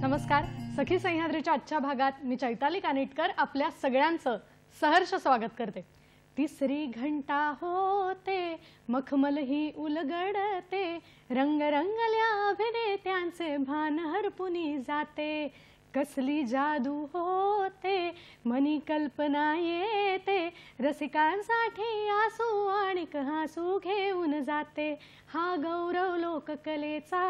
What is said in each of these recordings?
नमस्कार. सखी सह्याद्रीच्या आजच्या भागात मी चैताली कानिटकर आपल्या सगळ्यांचं सहर्ष स्वागत करते. तिसरी घंटा होते, मखमल ही उलगडते, रंग रंगल्या अभिनेत्यांचे भान हरपुनी जाते. कसली जादू होते, मनी कल्पना येते, रसिकांसाठी आसू आणि हसू घेऊन जाते. हा गौरव लोककलेचा,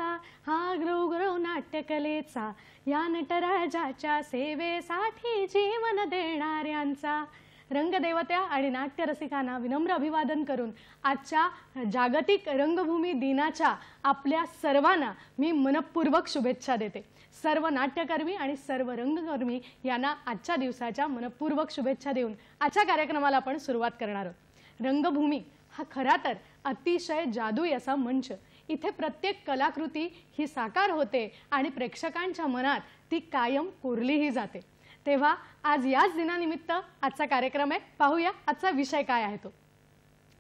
हा गौरव नाट्यकलेचा, या नटराजाच्या सेवेसाठी जीवन देणाऱ्यांचा. रंगदेवत्या आणि नाट्यरसिकांना विनम्र अभिवादन करून आजच्या जागतिक रंगभूमी दिनाच्या आपल्या सर्वांना मी मनपूर्वक शुभेच्छा देते. सर्व नाट्यकर्मी आणि सर्व रंगकर्मी यांना आजच्या दिवसाच्या मनपूर्वक शुभेच्छा देऊन आजच्या कार्यक्रमाला आपण सुरुवात करणार आहोत. रंगभूमी हा खरा तर अतिशय जादुई असा मंच. इथे प्रत्येक कलाकृती ही साकार होते आणि प्रेक्षकांच्या मनात ती कायम कोरलीही जाते. तेव्हा आज याच दिनानिमित्त आजचा कार्यक्रम आहे. पाहूया आजचा विषय काय आहे तो.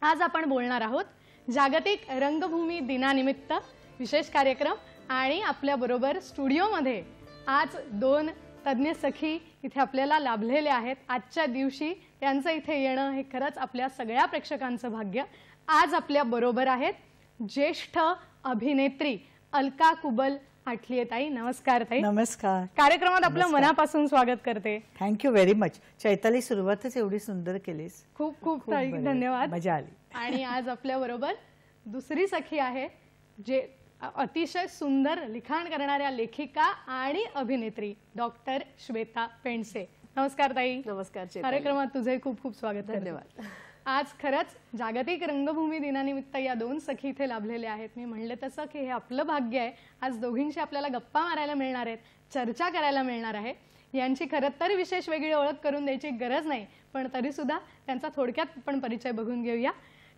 आज आपण बोलणार आहोत जागतिक रंगभूमी दिनानिमित्त विशेष कार्यक्रम. आणि आपल्या बरोबर स्टुडिओमध्ये आज दोन तज्ञ सखी इथे आपल्याला लाभलेले आहेत. आजच्या दिवशी त्यांचं इथे येणं हे खरंच आपल्या सगळ्या प्रेक्षकांचं भाग्य. आज आपल्या बरोबर आहेत ज्येष्ठ अभिनेत्री अलका कुबल आठलिये ताई. नमस्कार ताई. नमस्कार. कार्यक्रमात आपलं मनापासून स्वागत करते. Thank you very much. चैताली, सुरुवातच एवढी सुंदर केलीस. खूप खूप ताई धन्यवाद. मजा आली. आणि आज आपल्या बरोबर दुसरी सखी आहे जे अतिशय सुंदर लिखाण करणाऱ्या लेखिका आणि अभिनेत्री डॉक्टर श्वेता पेंडसे. नमस्कार ताई. नमस्कार. कार्यक्रमात तुझे खूप खूप स्वागत. धन्यवाद. आज खरंच जागतिक रंगभूमी दिनानिमित्त या दोन सखी इथे लाभलेले आहेत. मी म्हणले तसं की हे आपलं भाग्य आहे. आज दोघींशी आपल्याला गप्पा मारायला मिळणार आहेत, चर्चा करायला मिळणार आहे. यांची खरं तर विशेष वेगळी ओळख करून द्यायची गरज नाही, पण तरी सुद्धा त्यांचा थोडक्यात आपण परिचय बघून घेऊया.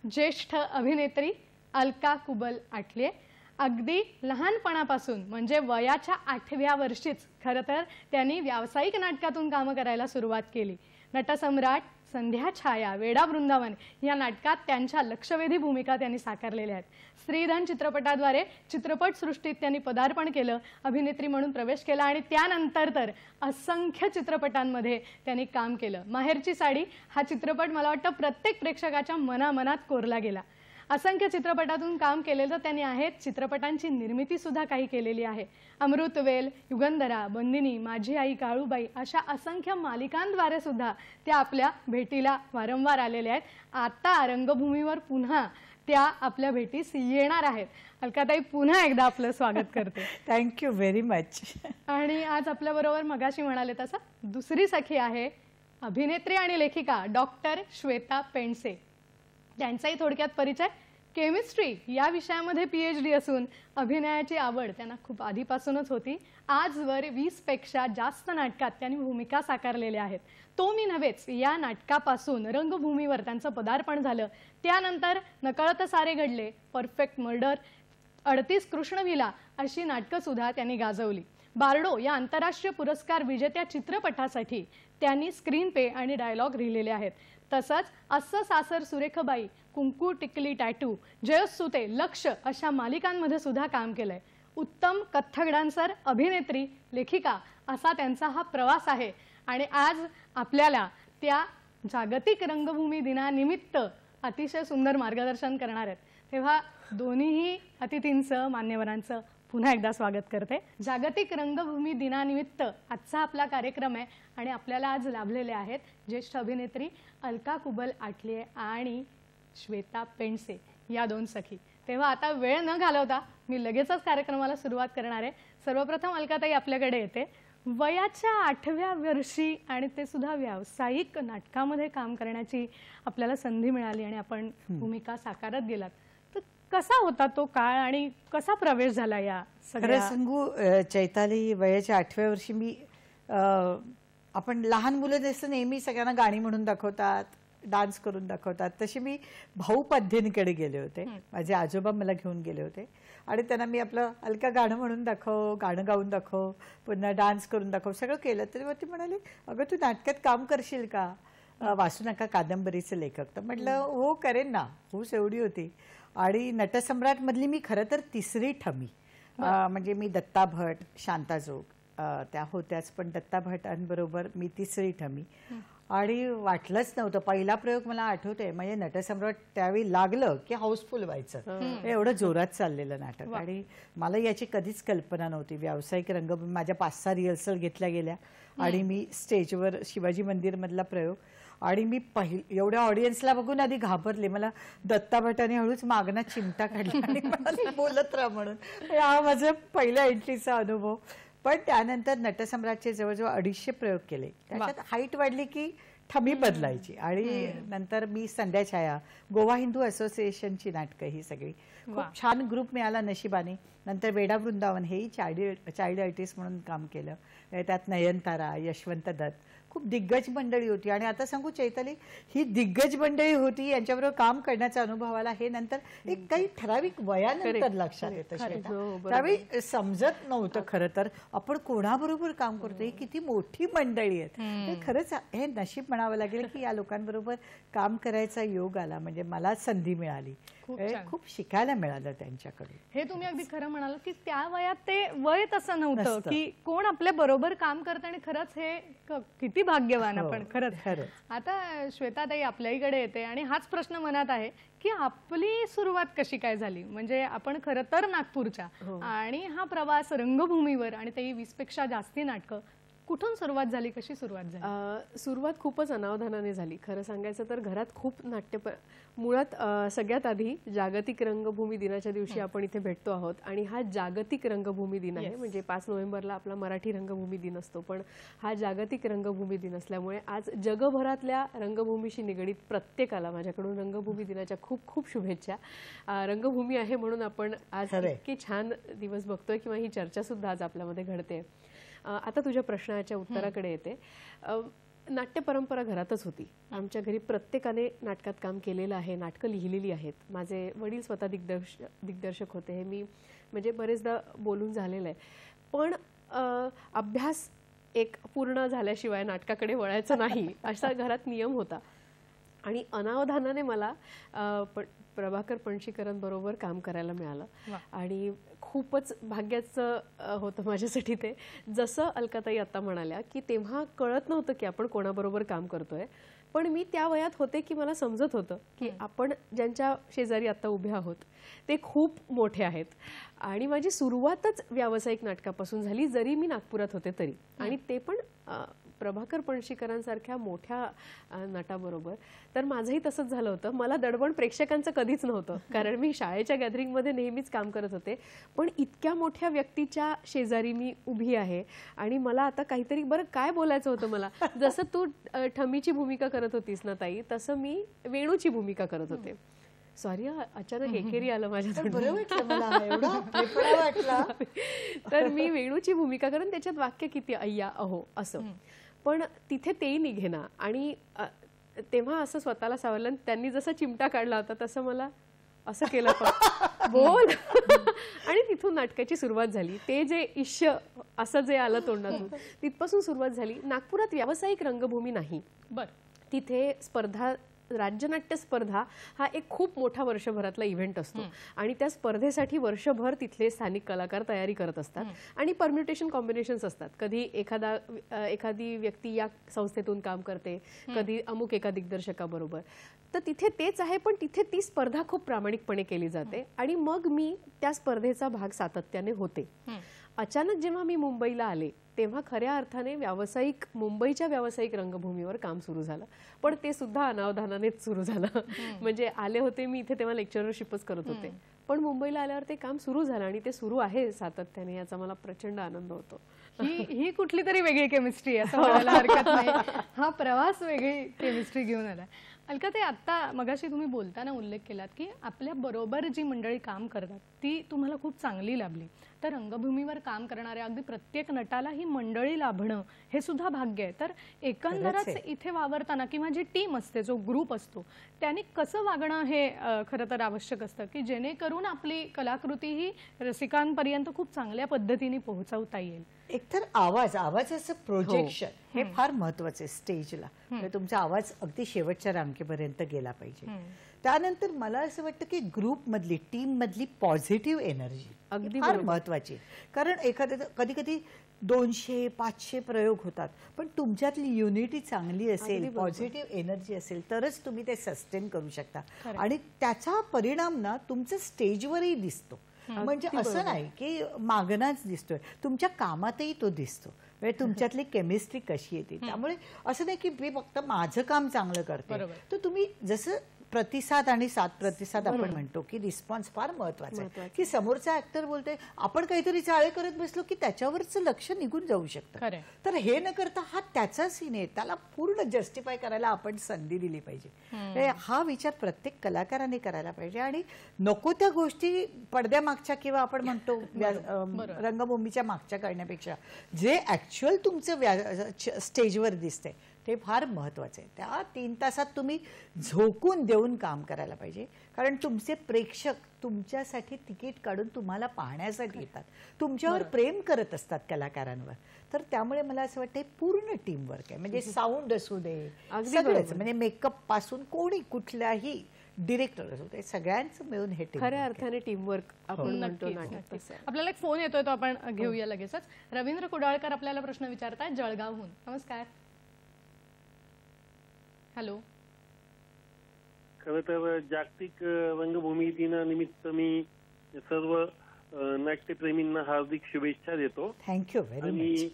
ज्येष्ठ अभिनेत्री अलका कुबल आठलिये. अगदी लहानपणापासून म्हणजे वयाच्या 8व्या वर्षीच खरं तर त्यांनी व्यावसायिक नाटकातून कामं करायला सुरुवात केली. नटसम्राट, संध्या छाया, वेडा वृंदावन या नाटकात त्यांच्या लक्षवेधी भूमिका त्यांनी साकारलेल्या आहेत. स्त्रीधन चित्रपटाद्वारे चित्रपटसृष्टीत त्यांनी पदार्पण केलं, अभिनेत्री म्हणून प्रवेश केला आणि त्यानंतर तर असंख्य चित्रपटांमध्ये त्यांनी काम केलं. माहेरची साडी हा चित्रपट मला वाटतं प्रत्येक प्रेक्षकाच्या मनामनात कोरला गेला. असंख्य चित्रपटातून काम केलेलं त्यांनी आहेत. चित्रपटांची निर्मिती सुद्धा काही केलेली आहे. अमृतवेल, युगंधरा, बंदिनी, माझी आई, काळूबाई अशा असंख्य मालिकांद्वारे सुद्धा त्या आपल्या भेटीला वारंवार आलेल्या आहेत. आता रंगभूमीवर पुन्हा त्या आपल्या भेटीस येणार आहेत. अलकाताई, पुन्हा एकदा आपलं स्वागत करते. Thank you very much. आणि आज आपल्या बरोबर मगाशी म्हणाले तसं दुसरी सखी आहे अभिनेत्री आणि लेखिका डॉक्टर श्वेता पेंडसे. त्यांचाही थोडक्यात परिचय. केमिस्ट्री या विषयामध्ये PhD असून अभिनयाची आवड त्यांना खूप आधीपासूनच होती. आजवर 20 पेक्षा जास्त नाटकात त्यांनी भूमिका साकारलेल्या आहेत. तो मी नव्हेच या नाटकापासून रंगभूमीवर त्यांचं पदार्पण झालं. त्यानंतर नकळत सारे घडले, परफेक्ट मर्डर, 38 कृष्णविला अशी नाटकं सुद्धा त्यांनी गाजवली. बार्डो या आंतरराष्ट्रीय पुरस्कार विजेत्या चित्रपटासाठी त्यांनी स्क्रीन पे आणि डायलॉग लिहिलेले आहेत. तसंच अस्स सासर सुरेखबाई, कुंकू टिकली टॅटू, जयसुते, लक्ष अशा मालिकांमध्ये सुद्धा काम केलंय. उत्तम कथ्थक डान्सर, अभिनेत्री, लेखिका असा त्यांचा हा प्रवास आहे. आणि आज आपल्याला त्या जागतिक रंगभूमी दिनानिमित्त अतिशय सुंदर मार्गदर्शन करणार आहेत. तेव्हा दोन्हीही अतिथींचं, मान्यवरांचं पुन्हा एकदा स्वागत करते. जागतिक रंगभूमी दिनानिमित्त आजचा आपला कार्यक्रम आहे आणि आपल्याला आज लाभलेले आहेत ज्येष्ठ अभिनेत्री अलका कुबल आठलिये आणि श्वेता पेंडसे या दोन सखी. तेव्हा आता वेळ न घालवता मी लगेचच कार्यक्रमाला सुरुवात करणार आहे. सर्वप्रथम अलकाताई आपल्याकडे येते. वयाच्या 8व्या वर्षी आणि ते सुद्धा व्यावसायिक नाटकामध्ये काम करण्याची आपल्याला संधी मिळाली आणि आपण भूमिका साकारत गेलात. कसा होता तो काळ आणि कसा प्रवेश झाला या खरं सांगू चैताली, वयाच्या 8व्या वर्षी मी आपण लहान मुलं जसं नेहमी सगळ्यांना गाणी म्हणून दाखवतात, डान्स करून दाखवतात, तशी मी भाऊपाध्यांकडे गेले होते. माझे आजोबा मला घेऊन गेले होते आणि त्यांना मी आपलं अलका गाणं म्हणून दाखव, गाणं गाऊन दाखव, पुन्हा डान्स करून दाखव, सगळं केलं. तेव्हा ते म्हणाले, अगं तू नाटकात काम करशील का? वासू नका कादंबरीचे लेखक. तर म्हटलं हो करेन ना. हूस एवढी होती. आणि नटसम्राट मधली मी खरं तर तिसरी ठमी. म्हणजे मी दत्ता भट, शांता जोग त्या होत्याच, पण दत्ता भटांबरोबर मी तिसरी ठमी. आणि वाटलंच नव्हतं. पहिला प्रयोग मला आठवतोय, म्हणजे नटसम्राट त्यावेळी लागलं की हाऊसफुल व्हायचं, एवढं जोरात चाललेलं नाटक. आणि मला याची कधीच कल्पना नव्हती. व्यावसायिक रंगभूमी माझ्या 5-6 रिहर्सल घेतल्या गेल्या आणि मी स्टेजवर शिवाजी मंदिर मधला प्रयोग, आणि मी एवढ्या ऑडियन्सला बघून आधी घाबरले. मला दत्ता भटाने हळूच मागना चिमटा काढला आणि म्हणाले, बोलत राहा म्हणून. हा माझा पहिला एंट्रीचा अनुभव. पण त्यानंतर नटसम्राटचे जवळजवळ 250 प्रयोग केले. त्याच्यात हाईट वाढली की ठमी बदलायची. आणि नंतर मी संध्याछाया, गोवा हिंदू असोसिएशनची नाटकं ही सगळी, खूप छान ग्रुप मिळाला नशिबाने. नंतर वेडा वृंदावन, हेही चाइल्ड आर्टिस्ट म्हणून काम केलं. त्यात नयनतारा, यशवंत दत्त, खूप दिग्गज मंडळी होती. आणि आता सांगू चैताली, ही दिग्गज मंडळी होती, यांच्याबरोबर काम करण्याचा अनुभव आला हे नंतर एक काही ठराविक वयानंतर लक्षात येतं. त्यावेळी समजत नव्हतं खरं तर आपण कोणाबरोबर काम करतोय, किती मोठी मंडळी आहेत. हे खरंच हे नशीब म्हणावं लागेल की या लोकांबरोबर काम करायचा योग आला, म्हणजे मला संधी मिळाली. खूप शिकायला मिळालं त्यांच्याकडे. हे तुम्ही अगदी खरं म्हणाल की त्या वयात ते वय तसं नव्हतं की कोण आपल्या बरोबर काम करतं, आणि खरंच हे किती भाग्यवान आपण. खरंच. आता श्वेताताई आपल्याकडे येते आणि हाच प्रश्न मनात आहे की आपली सुरुवात कशी काय झाली. म्हणजे आपण खरं तर नागपूरच्या, आणि हा प्रवास रंगभूमीवर, आणि तेही 20 पेक्षा जास्ती नाटकं, कुठून सुरुवात झाली, कशी सुरुवात झाली? सुरुवात खूपच अनावधानाने झाली. खरं सांगायचं तर घरात खूप मुळात सगळ्यात आधी जागतिक रंगभूमी दिनाच्या दिवशी आपण इथे भेटतो आहोत, आणि हा जागतिक रंगभूमी दिन आहे. म्हणजे 5 नोव्हेंबरला आपला मराठी रंगभूमी दिन असतो, पण हा जागतिक रंगभूमी दिन असल्यामुळे आज जगभरातल्या रंगभूमीशी निगडीत प्रत्येकाला माझ्याकडून रंगभूमी दिनाच्या खूप खूप शुभेच्छा. रंगभूमी आहे म्हणून आपण आज इतके छान दिवस बघतोय, किंवा ही चर्चा सुद्धा आज आपल्यामध्ये घडते. आता तुझ्या प्रश्नाच्या उत्तराकडे येते. नाट्य परंपरा घरातच होती. आमच्या घरी प्रत्येकाने नाटकात काम केलेलं आहे, नाटकं लिहिलेली आहेत. माझे वडील स्वतः दिग्दर्शक होते, हे मी म्हणजे बरेचदा बोलून झालेलं आहे. पण अभ्यास एक पूर्ण झाल्याशिवाय नाटकाकडे वळायचं नाही, असा घरात नियम होता. आणि अनावधानाने मला प्रभाकर पणशीकरांबरोबर काम करायला मिळालं, आणि खूपच भाग्याचं होतं माझ्यासाठी ते. जसं अलकाताई आता म्हणाल्या की तेव्हा कळत नव्हतं की आपण कोणाबरोबर काम करतोय, पण मी त्या वयात होते की मला समजत होतं की आपण ज्यांच्या शेजारी आता उभे आहोत ते खूप मोठे आहेत. आणि माझी सुरुवातच व्यावसायिक नाटकापासून झाली, जरी मी नागपुरात होते तरी. आणि ते पण प्रभाकर पणशीकरांसारख्या मोठ्या नटाबरोबर. तर माझंही तसंच झालं होतं. मला दडवण प्रेक्षकांचं कधीच नव्हतं, कारण मी शाळेच्या गॅदरिंगमध्ये नेहमीच काम करत होते. पण इतक्या मोठ्या व्यक्तीच्या शेजारी मी उभी आहे, आणि मला आता काहीतरी बरं काय बोलायचं होतं मला. जसं तू ठमीची भूमिका करत होतीस ना ताई, तसं मी वेणूची भूमिका करत होते. सॉरी, अचानक एकेरी आलं माझ्या. तर मी वेणूची भूमिका करून त्याच्यात वाक्य किती अय्या अहो असं, पण तिथे तेही निघेना. आणि तेव्हा असं स्वतःला सावरलं. त्यांनी जसा चिमटा काढला होता तसं मला असं केलं, बोल. आणि तिथून नाटकाची सुरुवात झाली. ते जे इश्य असं जे आलं तोंडातून, तिथपासून सुरुवात झाली. नागपुरात व्यावसायिक रंगभूमी नाही. तिथे स्पर्धा, राज्यनाट्य स्पर्धा हा एक खूप मोठा वर्षभरातला इव्हेंट असतो, आणि त्या स्पर्धेसाठी वर्षभर तिथले स्थानिक कलाकार तयारी करत असतात, आणि परम्युटेशन कॉम्बिनेशन्स असतात. कधी एखादी व्यक्ती या संस्थेतून काम करते, कधी अमुक एका दिग्दर्शकाबरोबर. तर तिथे तेच आहे, पण तिथे ती स्पर्धा खूप प्रामाणिकपणे केली जाते. आणि मग मी त्या स्पर्धेचा भाग सातत्याने होते. अचानक जेव्हा मी मुंबईला आले तेव्हा खऱ्या अर्थाने मुंबईच्या व्यावसायिक रंगभूमीवर काम सुरू झालं, पण ते सुद्धा अनावधानानेच सुरू झालं. म्हणजे आले होते मी इथे तेव्हा लेक्चरशिपच करत होते, पण मुंबईला आल्यावर ते काम सुरू झालं, आणि ते सुरू आहे सातत्याने. याचा मला प्रचंड आनंद होतो. ही कुठली तरी वेगळी केमिस्ट्री असं म्हणायला हरकत नाही. हा प्रवास वेगळी केमिस्ट्री घेऊन आला. अलकाताई, आता मगाशी तुम्ही बोलताना उल्लेख केलात की आपल्या बरोबर जी मंडळी काम करतात ती तुम्हाला खूप चांगली लाभली. तर रंगभूमीवर काम करणाऱ्या अगदी प्रत्येक नटाला ही मंडळी लाभणं हे सुद्धा भाग्य आहे. तर एकंदरच इथे वावरताना किंवा जी टीम असते, जो ग्रुप असतो, त्याने कसं वागणं हे खरं तर आवश्यक असतं की जेणेकरून आपली कलाकृती ही रसिकांपर्यंत खूप चांगल्या पद्धतीने पोहोचवता येईल. एकतर आवाजाचं प्रोजेक्शन हे फार महत्वाचं आहे स्टेजला. तुमचा आवाज अगदी शेवटच्या रांगेपर्यंत गेला पाहिजे. त्यानंतर मला असं वाटतं की ग्रुप मधली, टीम मधली पॉझिटिव्ह एनर्जी अगदी फार महत्वाची. कारण कधी कधी 200-500 प्रयोग होतात, पण तुमच्यातली युनिटी चांगली असेल, अगदी बरोबर. पॉझिटिव्ह एनर्जी असेल तरच तुम्ही ते सस्टेन करू शकता. खरं. आणि त्याचा परिणाम ना तुमच्या स्टेजवरही दिसतो. म्हणजे अगदी असं बरोबर. नाही की मागणाच दिसतोय, तुमच्या कामातही तो दिसतो. म्हणजे तुमच्यातली केमिस्ट्री कशी येते. त्यामुळे असं नाही की मी फक्त माझं काम चांगलं करते, बरोबर. तर तुम्ही जसं प्रतिसाद आणि 7 प्रतिसाद आपण म्हणतो की रिस्पॉन्स फार महत्वाचा आहे. महत्वाचा. की समोरचा ऍक्टर बोलतोय, आपण काहीतरी चाळे करत बसलो की त्याच्यावरचं लक्ष निघून जाऊ शकतं. खरंय. तर हे न करता हा त्याचा सीन आहे, त्याला पूर्ण जस्टिफाय करायला आपण संधी दिली पाहिजे. म्हणजे हा विचार प्रत्येक कलाकाराने करायला पाहिजे. आणि नको त्या गोष्टी पडद्यामागच्या किंवा आपण म्हणतो रंगभूमीच्या मागच्या करण्यापेक्षा जे ऍक्च्युअल तुमचं स्टेजवर दिसतंय ते फार महत्वाचं आहे. त्या 3 तासात तुम्ही झोकून देऊन काम करायला पाहिजे. कारण तुमचे प्रेक्षक तुमच्यासाठी तिकीट काढून तुम्हाला पाहण्यासाठी येतात, तुमच्यावर प्रेम करत असतात कलाकारांवर. तर त्यामुळे मला असं वाटतं पूर्ण टीम वर्क आहे. म्हणजे साऊंड असू दे, अगदी सगळंच, बरोबर. म्हणजे मेकअप पासून कोणी कुठल्याही डिरेक्टर असू दे, सगळ्यांचं मिळून हे टीम खऱ्या अर्थाने टीमवर्क आपण म्हणतो नक्कीच, नाटक नक्कीच. तसं आहे. आपल्याला एक फोन येतोय, तो आपण घेऊया लगेचच. रवींद्र कुडाळकर आपल्याला प्रश्न विचारतायत जळगावहून. नमस्कार. हॅलो. खरं तर जागतिक रंगभूमी दिनानिमित्त मी सर्व नाट्यप्रेमींना हार्दिक शुभेच्छा देतो. Thank you very much. आणि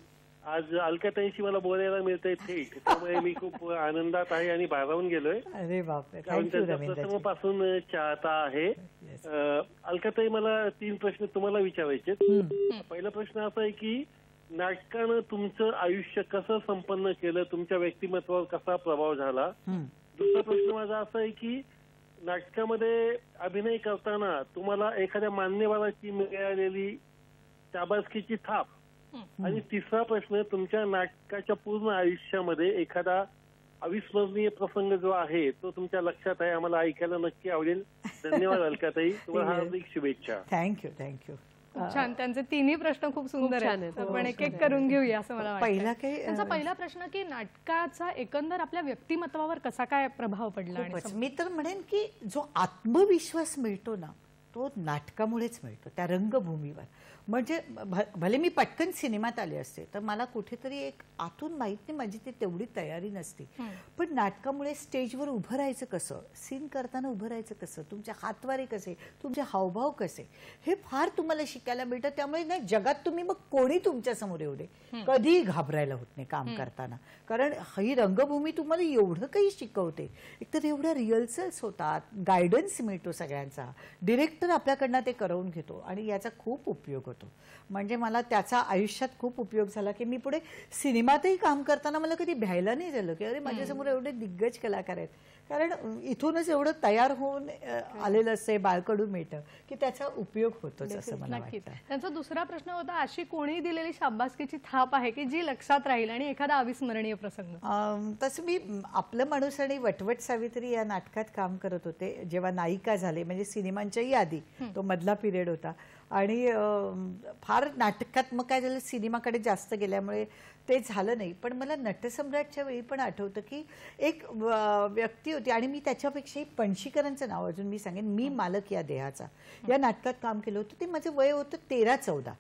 आज अलकाताईंशी मला बोलायला मिळतंय थेट, त्यामुळे मी खूप आनंदात आहे आणि भारावून गेलोय. अरे बापरे, कारण थँक्यू त्यांचा रवींद्र. प्रथमपासून चाहता आहे. Yes. अलकाताई, मला 3 प्रश्न तुम्हाला विचारायचे. पहिला प्रश्न असा आहे की नाटकानं तुमचं आयुष्य कसं संपन्न केलं, तुमच्या व्यक्तिमत्वावर कसा प्रभाव झाला. दुसरा प्रश्न माझा असा आहे की नाटकामध्ये अभिनय करताना तुम्हाला एखाद्या मान्यवराची मिळालेली शाबासकीची थाप. आणि तिसरा प्रश्न, तुमच्या नाटकाच्या पूर्ण आयुष्यामध्ये एखादा अविस्मरणीय प्रसंग जो आहे तो तुमच्या लक्षात आहे, आम्हाला ऐकायला नक्की आवडेल. धन्यवाद अलकाताई, तुम्हाला हार्दिक शुभेच्छा. थँक्यू. खूप छान. त्यांचे तिन्ही प्रश्न खूप सुंदर छान आहेत. आहेत. आपण हो, एक एक करून घेऊया असं मला पहिला वाटतं. काही, त्यांचा पहिला प्रश्न की नाटकाचा एकंदर आपल्या व्यक्तिमत्वावर कसा काय प्रभाव पडला. आणि खूपच. मी तर म्हणेन की जो आत्मविश्वास मिळतो ना तो नाटकामुळेच मिळतो, त्या रंगभूमीवर. म्हणजे भले मी पटकन सिनेमात आले असते तर मला कुठेतरी एक आतून माहित नाही, माझी ती तेवढी तयारी नसती. पण नाटकामुळे स्टेजवर उभं राहायचं कसं, सीन करताना उभं राहायचं कसं, तुमचे हातवारे कसे, तुमचे हावभाव कसे, हे फार तुम्हाला शिकायला मिळतं. त्यामुळे ना जगात तुम्ही मग कोणी तुमच्या समोर येऊ दे कधीही घाबरायला होत नाही काम करताना. कारण ही रंगभूमी तुम्हाला एवढं काही शिकवते. एकतर एवढ्या रिहर्सल्स होतात, गायडन्स मिळतो सगळ्यांचा, डिरेक्टर आपल्याकडनं ते करवून घेतो आणि याचा खूप उपयोग होतो. म्हणजे मला त्याचा आयुष्यात खूप उपयोग झाला की मी पुढे सिनेमातही काम करताना मला कधी भ्यायला नाही झालं की अरे माझ्यासमोर एवढे दिग्गज कलाकार आहेत. कारण इथूनच एवढं तयार होऊन आलेलं असते, बाळकडू मिळतं की त्याचा उपयोग होतोच असं मला नक्कीच. वाटतं. त्यांचा दुसरा प्रश्न होता, अशी कोणी दिलेली शाबासकीची थाप आहे की जी लक्षात राहील आणि एखादा अविस्मरणीय प्रसंग. तसं मी आपलं माणूस आणि वटवट सावित्री या नाटकात काम करत होते जेव्हा नायिका झाले, म्हणजे सिनेमांच्याही आधी तो मधला पिरियड होता. आणि फार नाटकात मग काय झालं, सिनेमाकडे जास्त गेल्यामुळे ते झालं नाही. पण मला नटसम्राटच्या वेळी पण आठवतं की एक व्यक्ती होती आणि मी त्याच्यापेक्षाही पणशीकरांचं नाव अजून मी सांगेन, मी मालक या देहाचा या नाटकात काम केलं होतं. ते माझं वय होतं 13-14.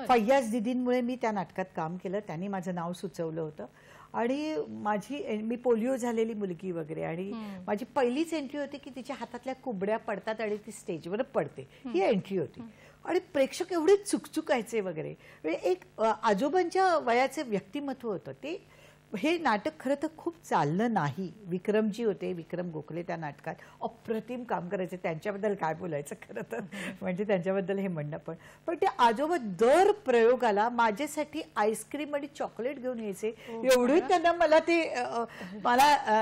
फय्याज दिदींमुळे मी त्या नाटकात काम केलं, त्यांनी माझं नाव सुचवलं होतं. आणि मी पोलिओ झालेली मुलगी वगैरे, आणि माझी पहिलीच एंट्री होती की तिच्या हातातल्या कुबड्या पडतात आणि ती स्टेजवर पडते, ही एंट्री होती. आणि प्रेक्षक एवढे चुकचुकायचे वगैरे. एक आजोबांच्या वयाचे व्यक्तिमत्व होतं ते. हे नाटक खरं तर खूप चाललं नाही. विक्रमजी होते, विक्रम गोखले त्या नाटकात अप्रतिम काम करायचे. त्यांच्याबद्दल काय बोलायचं खरं तर, म्हणजे त्यांच्याबद्दल हे म्हणणं. पण ते आजोबा दर प्रयोगाला माझ्यासाठी आईस्क्रीम आणि चॉकलेट घेऊन यायचे. एवढं मला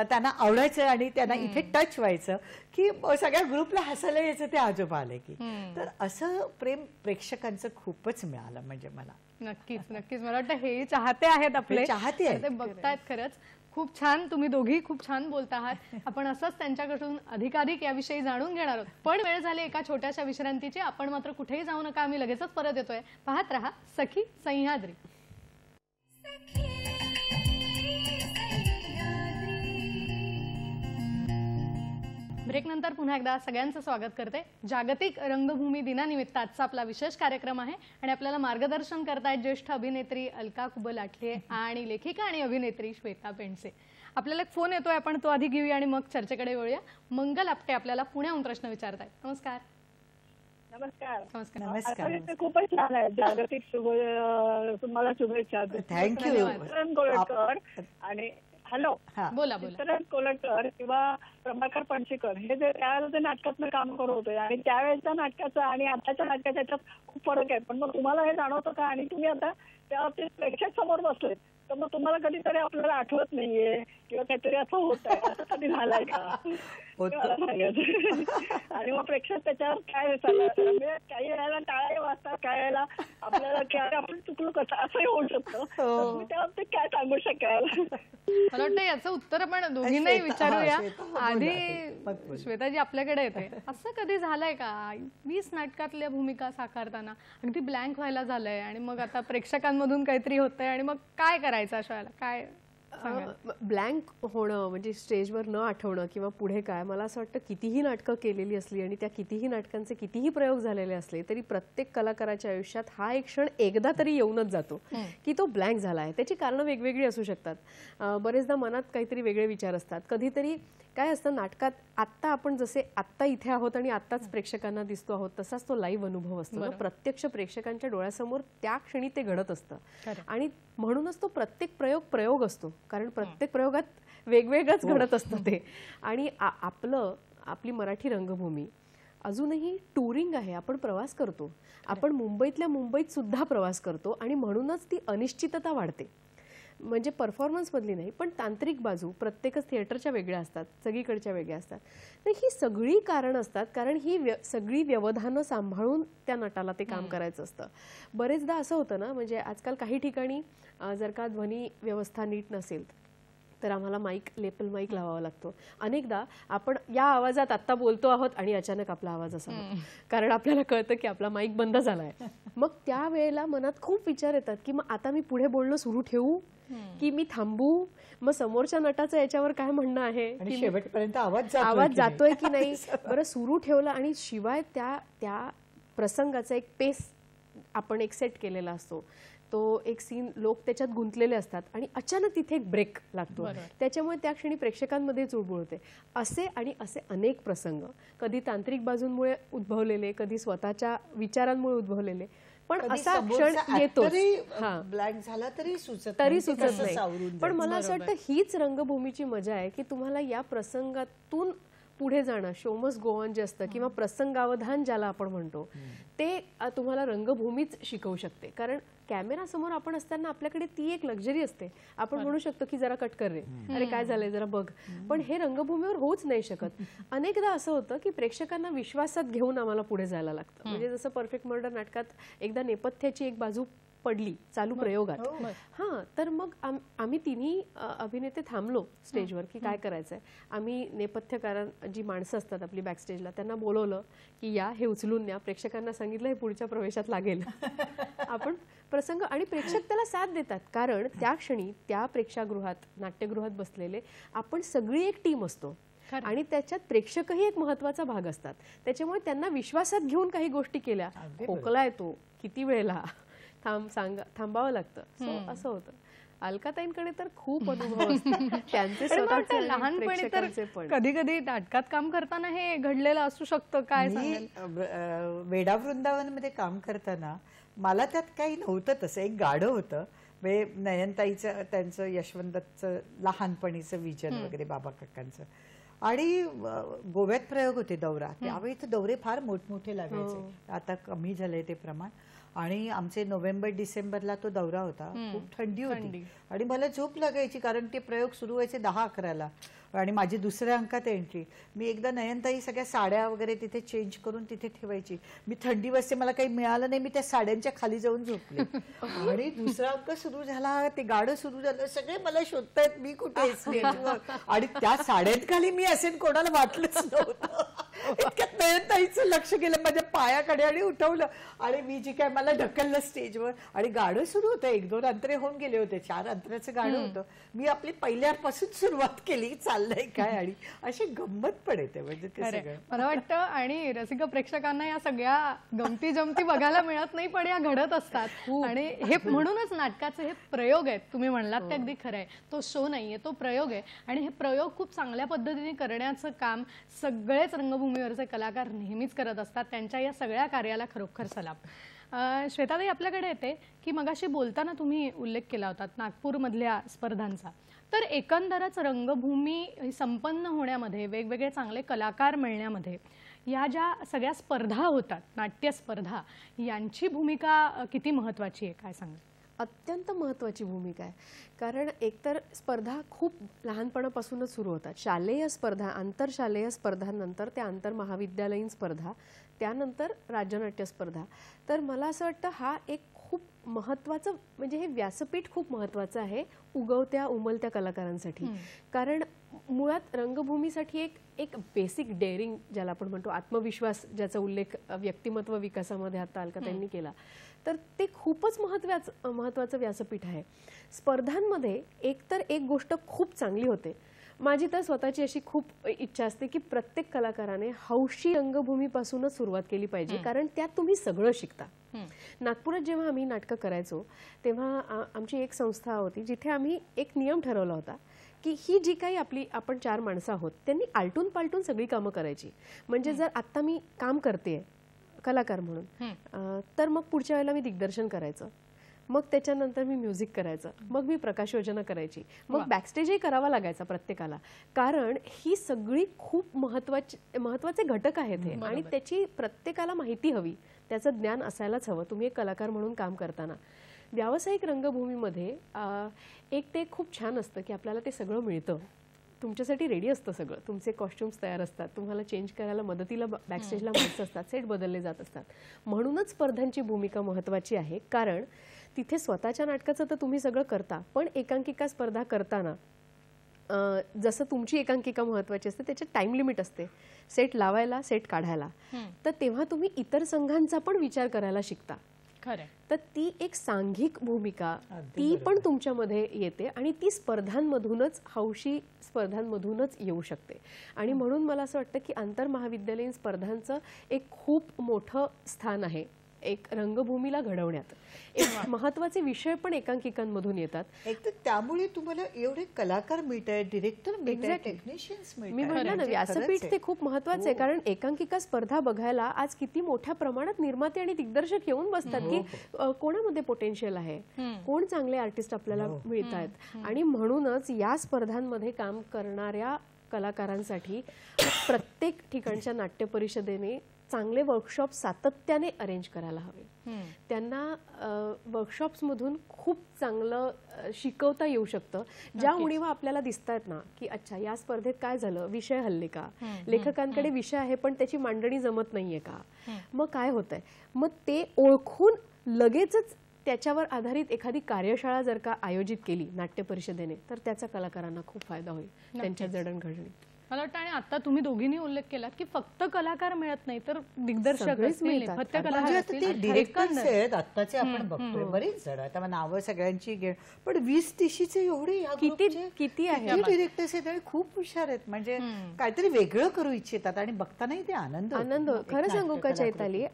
त्यांना आवडायचं आणि त्यांना इथे टच व्हायचं की सगळ्या ग्रुपला हसायला यायचं ते आजोबा आले की. तर असं प्रेम प्रेक्षकांचं खूपच मिळालं म्हणजे मला. नक्कीच. मला वाटतं हे चाहते आहेत आपले, चाहते आहेत. ते बघतायत. खरंच खूप छान, तुम्ही दोघी खूप छान बोलत आहात. आपण असंच त्यांच्याकडून अधिकाधिक याविषयी जाणून घेणार आहोत. पण वेळ झाली एका छोट्याशा विश्रांतीची. आपण मात्र कुठेही जाऊ नका, आम्ही लगेचच परत येतोय. पाहत रहा सखी सह्याद्री. ब्रेक नंतर पुन्हा एकदा सगळ्यांचं स्वागत करते. जागतिक रंगभूमी दिनानिमित्त आजचा आपला विशेष कार्यक्रम आहे आणि आपल्याला मार्गदर्शन करतायत ज्येष्ठ अभिनेत्री अलका कुबल आठले आणि लेखिका आणि अभिनेत्री श्वेता पेंडसे. आपल्याला एक फोन येतोय, आपण तो आधी घेऊया आणि मग चर्चेकडे वळूया. मंगल आपटे आपल्याला पुण्याहून प्रश्न विचारतायत. नमस्कार. नमस्कार. नमस्कार. नमस्कार. आता खूपच छान आहे. जागतिक तुम्हाला शुभेच्छा. थँक्यू. कोलटकर आणि हॅलो बोला बोला. चित्रण कोलटकर किंवा प्रभाकर पणशीकर हे जे त्यावेळेला ते नाटकातलं काम करत होते आणि त्यावेळेच्या नाटकाचं आणि आताच्या नाटकाच्या याच्यात खूप फरक आहे. पण मग तुम्हाला हे जाणवतं का? आणि तुम्ही आता त्या बाबतीत प्रेक्षक समोर बसलेत, तर मग तुम्हाला कधीतरी आपल्याला आठवत नाहीये किंवा काहीतरी असं होत आहे, असं कधी झालंय का? मला सांगायचं. आणि मग प्रेक्षक त्याच्यावर काय म्हणजे काही वेळेला टाळ्या वाजतात, काही वेळेला आपल्याला काय आपण चुकलो कसं असंही होऊ शकतं. तुम्ही त्या बाबतीत काय सांगू शकाल? मला वाटतं याचं उत्तर आपण दोघींनाही विचारूया. आधी श्वेताजी आपल्याकडे येते. असं कधी झालंय का 20 नाटकातल्या भूमिका साकारताना अगदी ब्लँक व्हायला झालंय आणि मग आता प्रेक्षकांमधून काहीतरी होतंय आणि मग काय करायचं अशा वेळेला? काय ब्लँक होणं म्हणजे स्टेजवर न आठवणं किंवा पुढे काय, मला असं वाटतं कितीही नाटकं केलेली असली आणि त्या कितीही नाटकांचे कितीही प्रयोग झालेले असले तरी प्रत्येक कलाकाराच्या आयुष्यात हा एक क्षण एकदा तरी येऊनच जातो की तो ब्लँक झाला आहे. त्याची कारणं वेगवेगळी असू शकतात. बरेचदा मनात काहीतरी वेगळे विचार असतात. कधीतरी काय असतं नाटकात आत्ता आपण जसे आत्ता इथे आहोत आणि आत्ताच प्रेक्षकांना दिसतो आहोत तसाच तो लाईव्ह अनुभव असतो. प्रत्यक्ष प्रेक्षकांच्या डोळ्यासमोर त्या क्षणी ते घडत असतं आणि म्हणूनच तो प्रत्येक प्रयोग असतो, कारण प्रत्येक प्रयोगात वेगवेगळंच घडत असतं ते. आणि आपली मराठी रंगभूमी अजूनही टुरिंग आहे. आपण प्रवास करतो. आपण मुंबईतल्या मुंबईत सुद्धा प्रवास करतो आणि म्हणूनच ती अनिश्चितता वाढते. म्हणजे परफॉर्मन्समधली नाही पण तांत्रिक बाजू प्रत्येकच थिएटरच्या वेगळ्या असतात, सगळीकडच्या वेगळ्या असतात. तर ही सगळी कारणं असतात, कारण ही सगळी व्यवधानं सांभाळून त्या नटाला ते काम करायचं असतं. बरेचदा असं होतं ना, म्हणजे आजकाल काही ठिकाणी जर का ध्वनी व्यवस्था नीट नसेल तर आम्हाला लेपल माईक लावावा लागतो. अनेकदा आपण या आवाजात आत्ता बोलतो आहोत आणि अचानक आपला आवाज असा होतो, कारण आपल्याला कळतं की आपला माईक बंद झालाय. मग त्यावेळेला मनात खूप विचार येतात की मग आता मी पुढे बोलणं सुरू ठेवू की मी थांबू? मग समोरच्या नटाचं याच्यावर काय म्हणणं आहे की शेवटपर्यंत आवाज जातोय की नाही? बरं, सुरू ठेवलं आणि शिवाय त्या प्रसंगाचा एक पेस आपण एक सेट केलेला असतो. तो एक सीन लोक त्याच्यात गुंतलेले असतात आणि अचानक तिथे एक ब्रेक लागतो. त्याच्यामुळे त्या क्षणी प्रेक्षकांमध्ये चुळबुळ होते. असे अनेक प्रसंग, कधी तांत्रिक बाजूंमुळे उद्भवलेले, कधी स्वतःच्या विचारांमुळे उद्भवलेले, पण असा क्षण येतो ब्लँक झाला तरी सुचत नाही. पण मला असं वाटतं हीच रंगभूमीची मजा आहे की तुम्हाला या प्रसंगातून पुढे जाणं, शो मस्ट गो ऑन जे असतं किंवा प्रसंगावधान ज्याला आपण म्हणतो, ते तुम्हाला रंगभूमीच शिकवू शकते. कारण कॅमेरा समोर आपण असताना आपल्याकडे ती एक लक्झरी असते. आपण म्हणू शकतो की जरा कट कर रे, अरे काय झालंय जरा बघ. पण हे रंगभूमीवर होऊच नाही शकत. अनेकदा असं होतं की प्रेक्षकांना विश्वासात घेऊन आम्हाला पुढे जायला लागतं. म्हणजे जसं परफेक्ट मर्डर नाटकात एकदा नेपथ्याची एक बाजू पडली चालू प्रयोगात, तर मग आम्ही तिन्ही अभिनेते थांबलो स्टेजवर की काय करायचंय. आम्ही नेपथ्यकार जी माणसं असतात आपली बॅक स्टेजला त्यांना बोलवलं की या हे उचलून न्या. प्रेक्षकांना सांगितलं हे पुढच्या प्रवेशात लागेल. आपण प्रसंग आणि प्रेक्षक त्याला साथ देतात, कारण त्या क्षणी त्या प्रेक्षागृहात नाट्यगृहात बसलेले आपण सगळी एक टीम असतो आणि त्याच्यात प्रेक्षकही एक महत्वाचा भाग असतात. त्याच्यामुळे त्यांना विश्वासात घेऊन काही गोष्टी केल्या. खोकला येतो किती वेळेला थांबावं लागतं, असं होतं. अलकाताईंकडे तर खूप अनुभव असतात त्यांचे स्वतःचे. लहानपणी तर कधी कधी नाटकात काम करताना हे घडलेलं असू शकतं. काय वेडा वृंदावन मध्ये काम करताना मला त्यात काही नव्हतं. तसं एक गाढं होतं, म्हणजे नयनताईचं त्यांचं यशवंतचं लहानपणीचं विजन वगैरे बाबा काकांचं. आणि गोव्यात प्रयोग होते दौरा. त्यावेळी तर दौरे फार मोठमोठे लागायचे. आता कमी झालंय ते प्रमाण. आणि आमचे नोव्हेंबर डिसेंबरला तो दौरा होता. खूप थंडी होती आणि मला झोप लागायची, कारण ते प्रयोग सुरू व्हायचे 10-11ला आणि माझी दुसऱ्या अंकात एंट्री. मी एकदा नयनताई सगळ्या साड्या वगैरे तिथे चेंज करून तिथे ठेवायची. मी थंडी वाजते, मला काही मिळालं नाही, मी त्या साड्यांच्या खाली जाऊन झोपले. आणि दुसरा अंक सुरू झाला, ते गाणं सुरू झालं, सगळे मला शोधतायत मी कुठे स्टेजवर. आणि त्या साड्यांखाली मी असेल कोणाला वाटलंच नव्हतं. इतक्यात नयनताईचं लक्ष गेलं माझ्या पायाकडे आणि उठवलं आणि मी जी काय मला ढकललं स्टेजवर आणि गाणं सुरू होतं. 1-2 अंतरे होऊन गेले होते, 4 अंतराचं गाणं होतं. मी आपली पहिल्यापासून सुरुवात केली, चाललंय काय आणि अशी गंमत पण येते म्हणजे ते खरंय. सगळं. मला वाटतं आणि रसिक प्रेक्षकांना या सगळ्या गमती जमती बघायला मिळत नाही, पण या घडत असतात. आणि हे म्हणूनच नाटकाचे हे प्रयोग आहेत. तुम्ही म्हणलात ते अगदी खरंय. तो शो नाहीये, तो प्रयोग आहे. आणि हे प्रयोग खूप चांगल्या पद्धतीने करण्याचं काम सगळेच रंगभूमीवरचे कलाकार नेहमीच करत असतात. त्यांच्या या सगळ्या कार्याला खरोखर सलाम. श्वेताताई, आपल्याकडे येते की मगाशी बोलताना तुम्ही उल्लेख केला होता नागपूरमधल्या स्पर्धांचा. तर एकंदरच रंगभूमी संपन्न होण्यामध्ये, वेगवेगळे चांगले कलाकार मिळण्यामध्ये या ज्या सगळ्या स्पर्धा होतात, नाट्य स्पर्धा, यांची भूमिका किती महत्त्वाची आहे, काय सांगाल? अत्यंत महत्त्वाची भूमिका आहे. कारण एकतर स्पर्धा खूप लहानपणापासूनच सुरू होतात. शालेय स्पर्धा, आंतरशालेय स्पर्धांनंतर त्या आंतरमहाविद्यालयीन स्पर्धा, त्यानंतर राज्यनाट्य स्पर्धा. तर मला असं वाटतं हा एक खूप महत्त्वाचं म्हणजे हे व्यासपीठ खूप महत्त्वाचं आहे उगवत्या उमलत्या कलाकारांसाठी. कारण मुळात रंगभूमीसाठी एक बेसिक डेअरिंग ज्याला आपण म्हणतो, आत्मविश्वास, ज्याचा उल्लेख व्यक्तिमत्व विकासामध्ये आता अलकाताईंनी केला, तर ते खूपच महत्त्वाचं व्यासपीठ आहे. स्पर्धांमध्ये एकतर एक गोष्ट खूप चांगली होते. माझी तर स्वतःची अशी खूप इच्छा असते की प्रत्येक कलाकाराने हौशी रंगभूमीपासूनच सुरुवात केली पाहिजे, कारण त्यात तुम्ही सगळं शिकता. नागपुरात जेव्हा आम्ही नाटकं करायचो तेव्हा आमची एक संस्था होती जिथे आम्ही एक नियम ठरवला होता की ही जी काही आपण 4 माणसं आहोत त्यांनी आलटून पालटून सगळी कामं करायची. म्हणजे जर आत्ता मी काम करते कलाकार म्हणून, तर मग पुढच्या वेळेला मी दिग्दर्शन करायचं, मग त्याच्यानंतर मी म्युझिक करायचं, मग मी प्रकाश योजना करायची, मग बॅकस्टेजही करावा लागायचा प्रत्येकाला. कारण ही सगळी खूप महत्वाचे घटक आहेत हे, आणि त्याची प्रत्येकाला माहिती हवी, त्याचं ज्ञान असायलाच हवं तुम्ही एक कलाकार म्हणून काम करताना. व्यावसायिक रंगभूमीमध्ये एक ते खूप छान असतं की आपल्याला ते सगळं मिळतं, तुमच्यासाठी रेडी असतं सगळं, तुमचे कॉस्ट्युम्स तयार असतात, तुम्हाला चेंज करायला मदतीला बॅकस्टेजला माणसं असतात, सेट बदलले जात असतात. म्हणूनच स्पर्धांची भूमिका महत्त्वाची आहे. कारण तिथे स्वतःच्या नाटकाचं तर तुम्ही सगळं करता, पण एकांकिका स्पर्धा करताना जसं तुमची एकांकिका महत्त्वाची असते त्याच्यात टाइम लिमिट असते, सेट लावायला, सेट काढायला. तर तेव्हा तुम्ही इतर संघांचा पण विचार करायला शिकता. तर ती एक सांघिक भूमिका ती पण तुमच्यामध्ये येते आणि ती स्पर्धांमधूनच, हौशी स्पर्धांमधूनच येऊ शकते. आणि म्हणून मला असं वाटतं की आंतरमहाविद्यालयीन स्पर्धांचं एक खूप मोठं स्थान आहे एक रंगभूमीला घडवण्यात. एक महत्त्वाचे विषय पण एकांकिकांमधून येतात. एक तर त्यामुळे तुम्हाला एवढे कलाकार मिळतात, डिरेक्टर मिळतात, टेक्निशियन्स मिळतात. मी म्हटलं ना व्यासपीठ ते खूप महत्त्वाचं आहे. कारण एकांकिका स्पर्धा बघायला आज किती मोठ्या प्रमाणात निर्माते आणि दिग्दर्शक येऊन बसतात की कोणामध्ये पोटेन्शियल आहे, कोण चांगले आर्टिस्ट आपल्याला मिळत आहेत. आणि म्हणूनच या स्पर्धांमध्ये काम करणाऱ्या कलाकारांसाठी प्रत्येक ठिकाणच्या नाट्य परिषदेने चांगले वर्कशॉप सातत्याने अरेंज करायला हवे. त्यांना वर्कशॉप्समधून खूप चांगलं शिकवता येऊ शकतं. ज्या उणीवा आपल्याला दिसतायत ना की अच्छा या स्पर्धेत काय झालं, विषय हल्ले का, लेखकांकडे विषय आहे पण त्याची मांडणी जमत नाहीये का, मग काय होतंय, मग ते ओळखून लगेचच त्याच्यावर आधारित एखादी कार्यशाळा जर का आयोजित केली नाट्य परिषदेने तर त्याचा कलाकारांना खूप फायदा होईल त्यांच्या जडणघडणीत. मला वाटतं आणि आता तुम्ही दोघींनी उल्लेख केलात की फक्त कलाकार मिळत नाही तर दिग्दर्शक असतील, नेपथ्य कलाकार असतील, डिरेक्टर्स आहेत आत्ताचे आपण बघतोय बरेच जण. आता नावं सगळ्यांची पण 20-30चे एवढे किती आहे डिरेक्टर्स आहेत आणि खूप हुशार आहेत. म्हणजे काहीतरी वेगळं करू इच्छितात आणि बघतानाही ते आनंद. खरं सांगू का चैताली,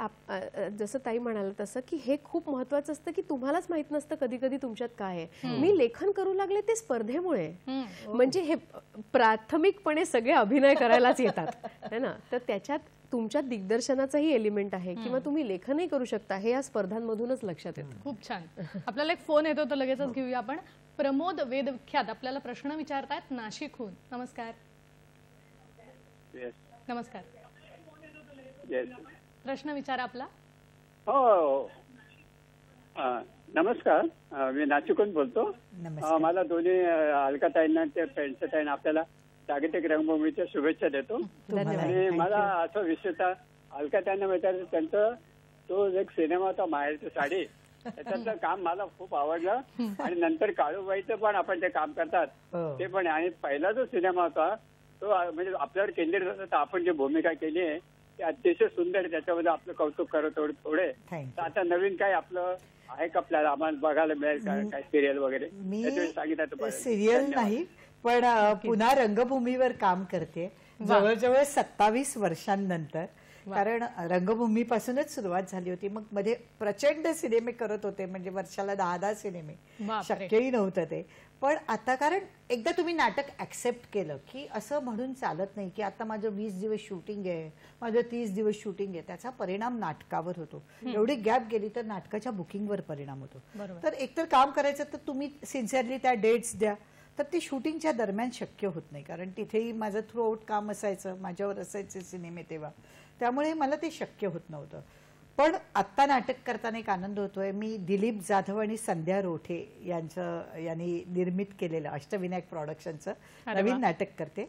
जसं ताई म्हणाल तसं की हे खूप महत्वाचं असतं की तुम्हालाच माहित नसतं कधी कधी तुमच्यात काय आहे. मी लेखन करू लागले ते स्पर्धेमुळे, म्हणजे हे प्राथमिकपणे सगळे अभिनय करायलाच येतात है ना, तर त्याच्यात तुमच्या दिग्दर्शनाचाही एलिमेंट आहे किंवा तुम्ही लेखनही करू शकता, हे या स्पर्धांमधूनच लक्षात येतं. खूप छान. आपल्याला एक फोन येतो तर लगेचच घेऊया आपण. प्रमोद वेदविख्यात आपल्याला प्रश्न विचारतायत नाशिकहून. नमस्कार. नमस्कार, प्रश्न विचारा आपला. हो नमस्कार, मी नाशिकहून बोलतो. मला दोन्ही अलकाताईंना ते पेंटताईंना आपल्याला जागतिक रंगभूमीच्या शुभेच्छा देतो. आणि मला असं विशेषतः अलकाताईंना विचारायचं, त्यांचं तो एक सिनेमा होता माहेरची साडी, त्याच्यातलं काम मला खूप आवडलं. आणि नंतर काळूबाईचं पण आपण ते काम करतात ते पण. आणि पहिला जो सिनेमा होता तो म्हणजे आपल्यावर केंद्रित होता. तर आपण जी भूमिका केली आहे ती अतिशय सुंदर आहे. त्याच्यामध्ये आपलं कौतुक करत थोडे. तर आता नवीन काय आपलं आहे का आपल्याला आम्हाला बघायला मिळेल का काय सिरियल वगैरे? मी सांगितलं सिरियल नाही पण पुन्हा रंगभूमीवर काम करते जवळजवळ 27 वर्षांनंतर. कारण रंगभूमीपासूनच सुरुवात झाली होती. मग मध्ये प्रचंड सिनेमे करत होते, म्हणजे वर्षाला 10-10 सिनेमे, शक्यही नव्हतं ते. पण आता कारण एकदा तुम्ही नाटक ऍक्सेप्ट केलं की असं म्हणून चालत नाही की आता माझं 20 दिवस शूटिंग आहे, माझं 30 दिवस शूटिंग आहे. त्याचा परिणाम नाटकावर होतो. एवढी गॅप गेली तर नाटकाच्या बुकिंगवर परिणाम होतो. तर एकतर काम करायचं तर तुम्ही सिन्सिअरली त्या डेट्स द्या. तर ते शूटिंगच्या दरम्यान शक्य होत नाही, कारण तिथेही माझं थ्रू आउट काम असायचं, माझ्यावर असायचे सिनेमे तेव्हा, त्यामुळे मला ते शक्य होत नव्हतं. पण आत्ता नाटक करताना एक आनंद होतोय. मी दिलीप जाधव आणि संध्या रोठे यांनी निर्मित केलेलं अष्टविनायक प्रोडक्शनचं नवीन नाटक करते.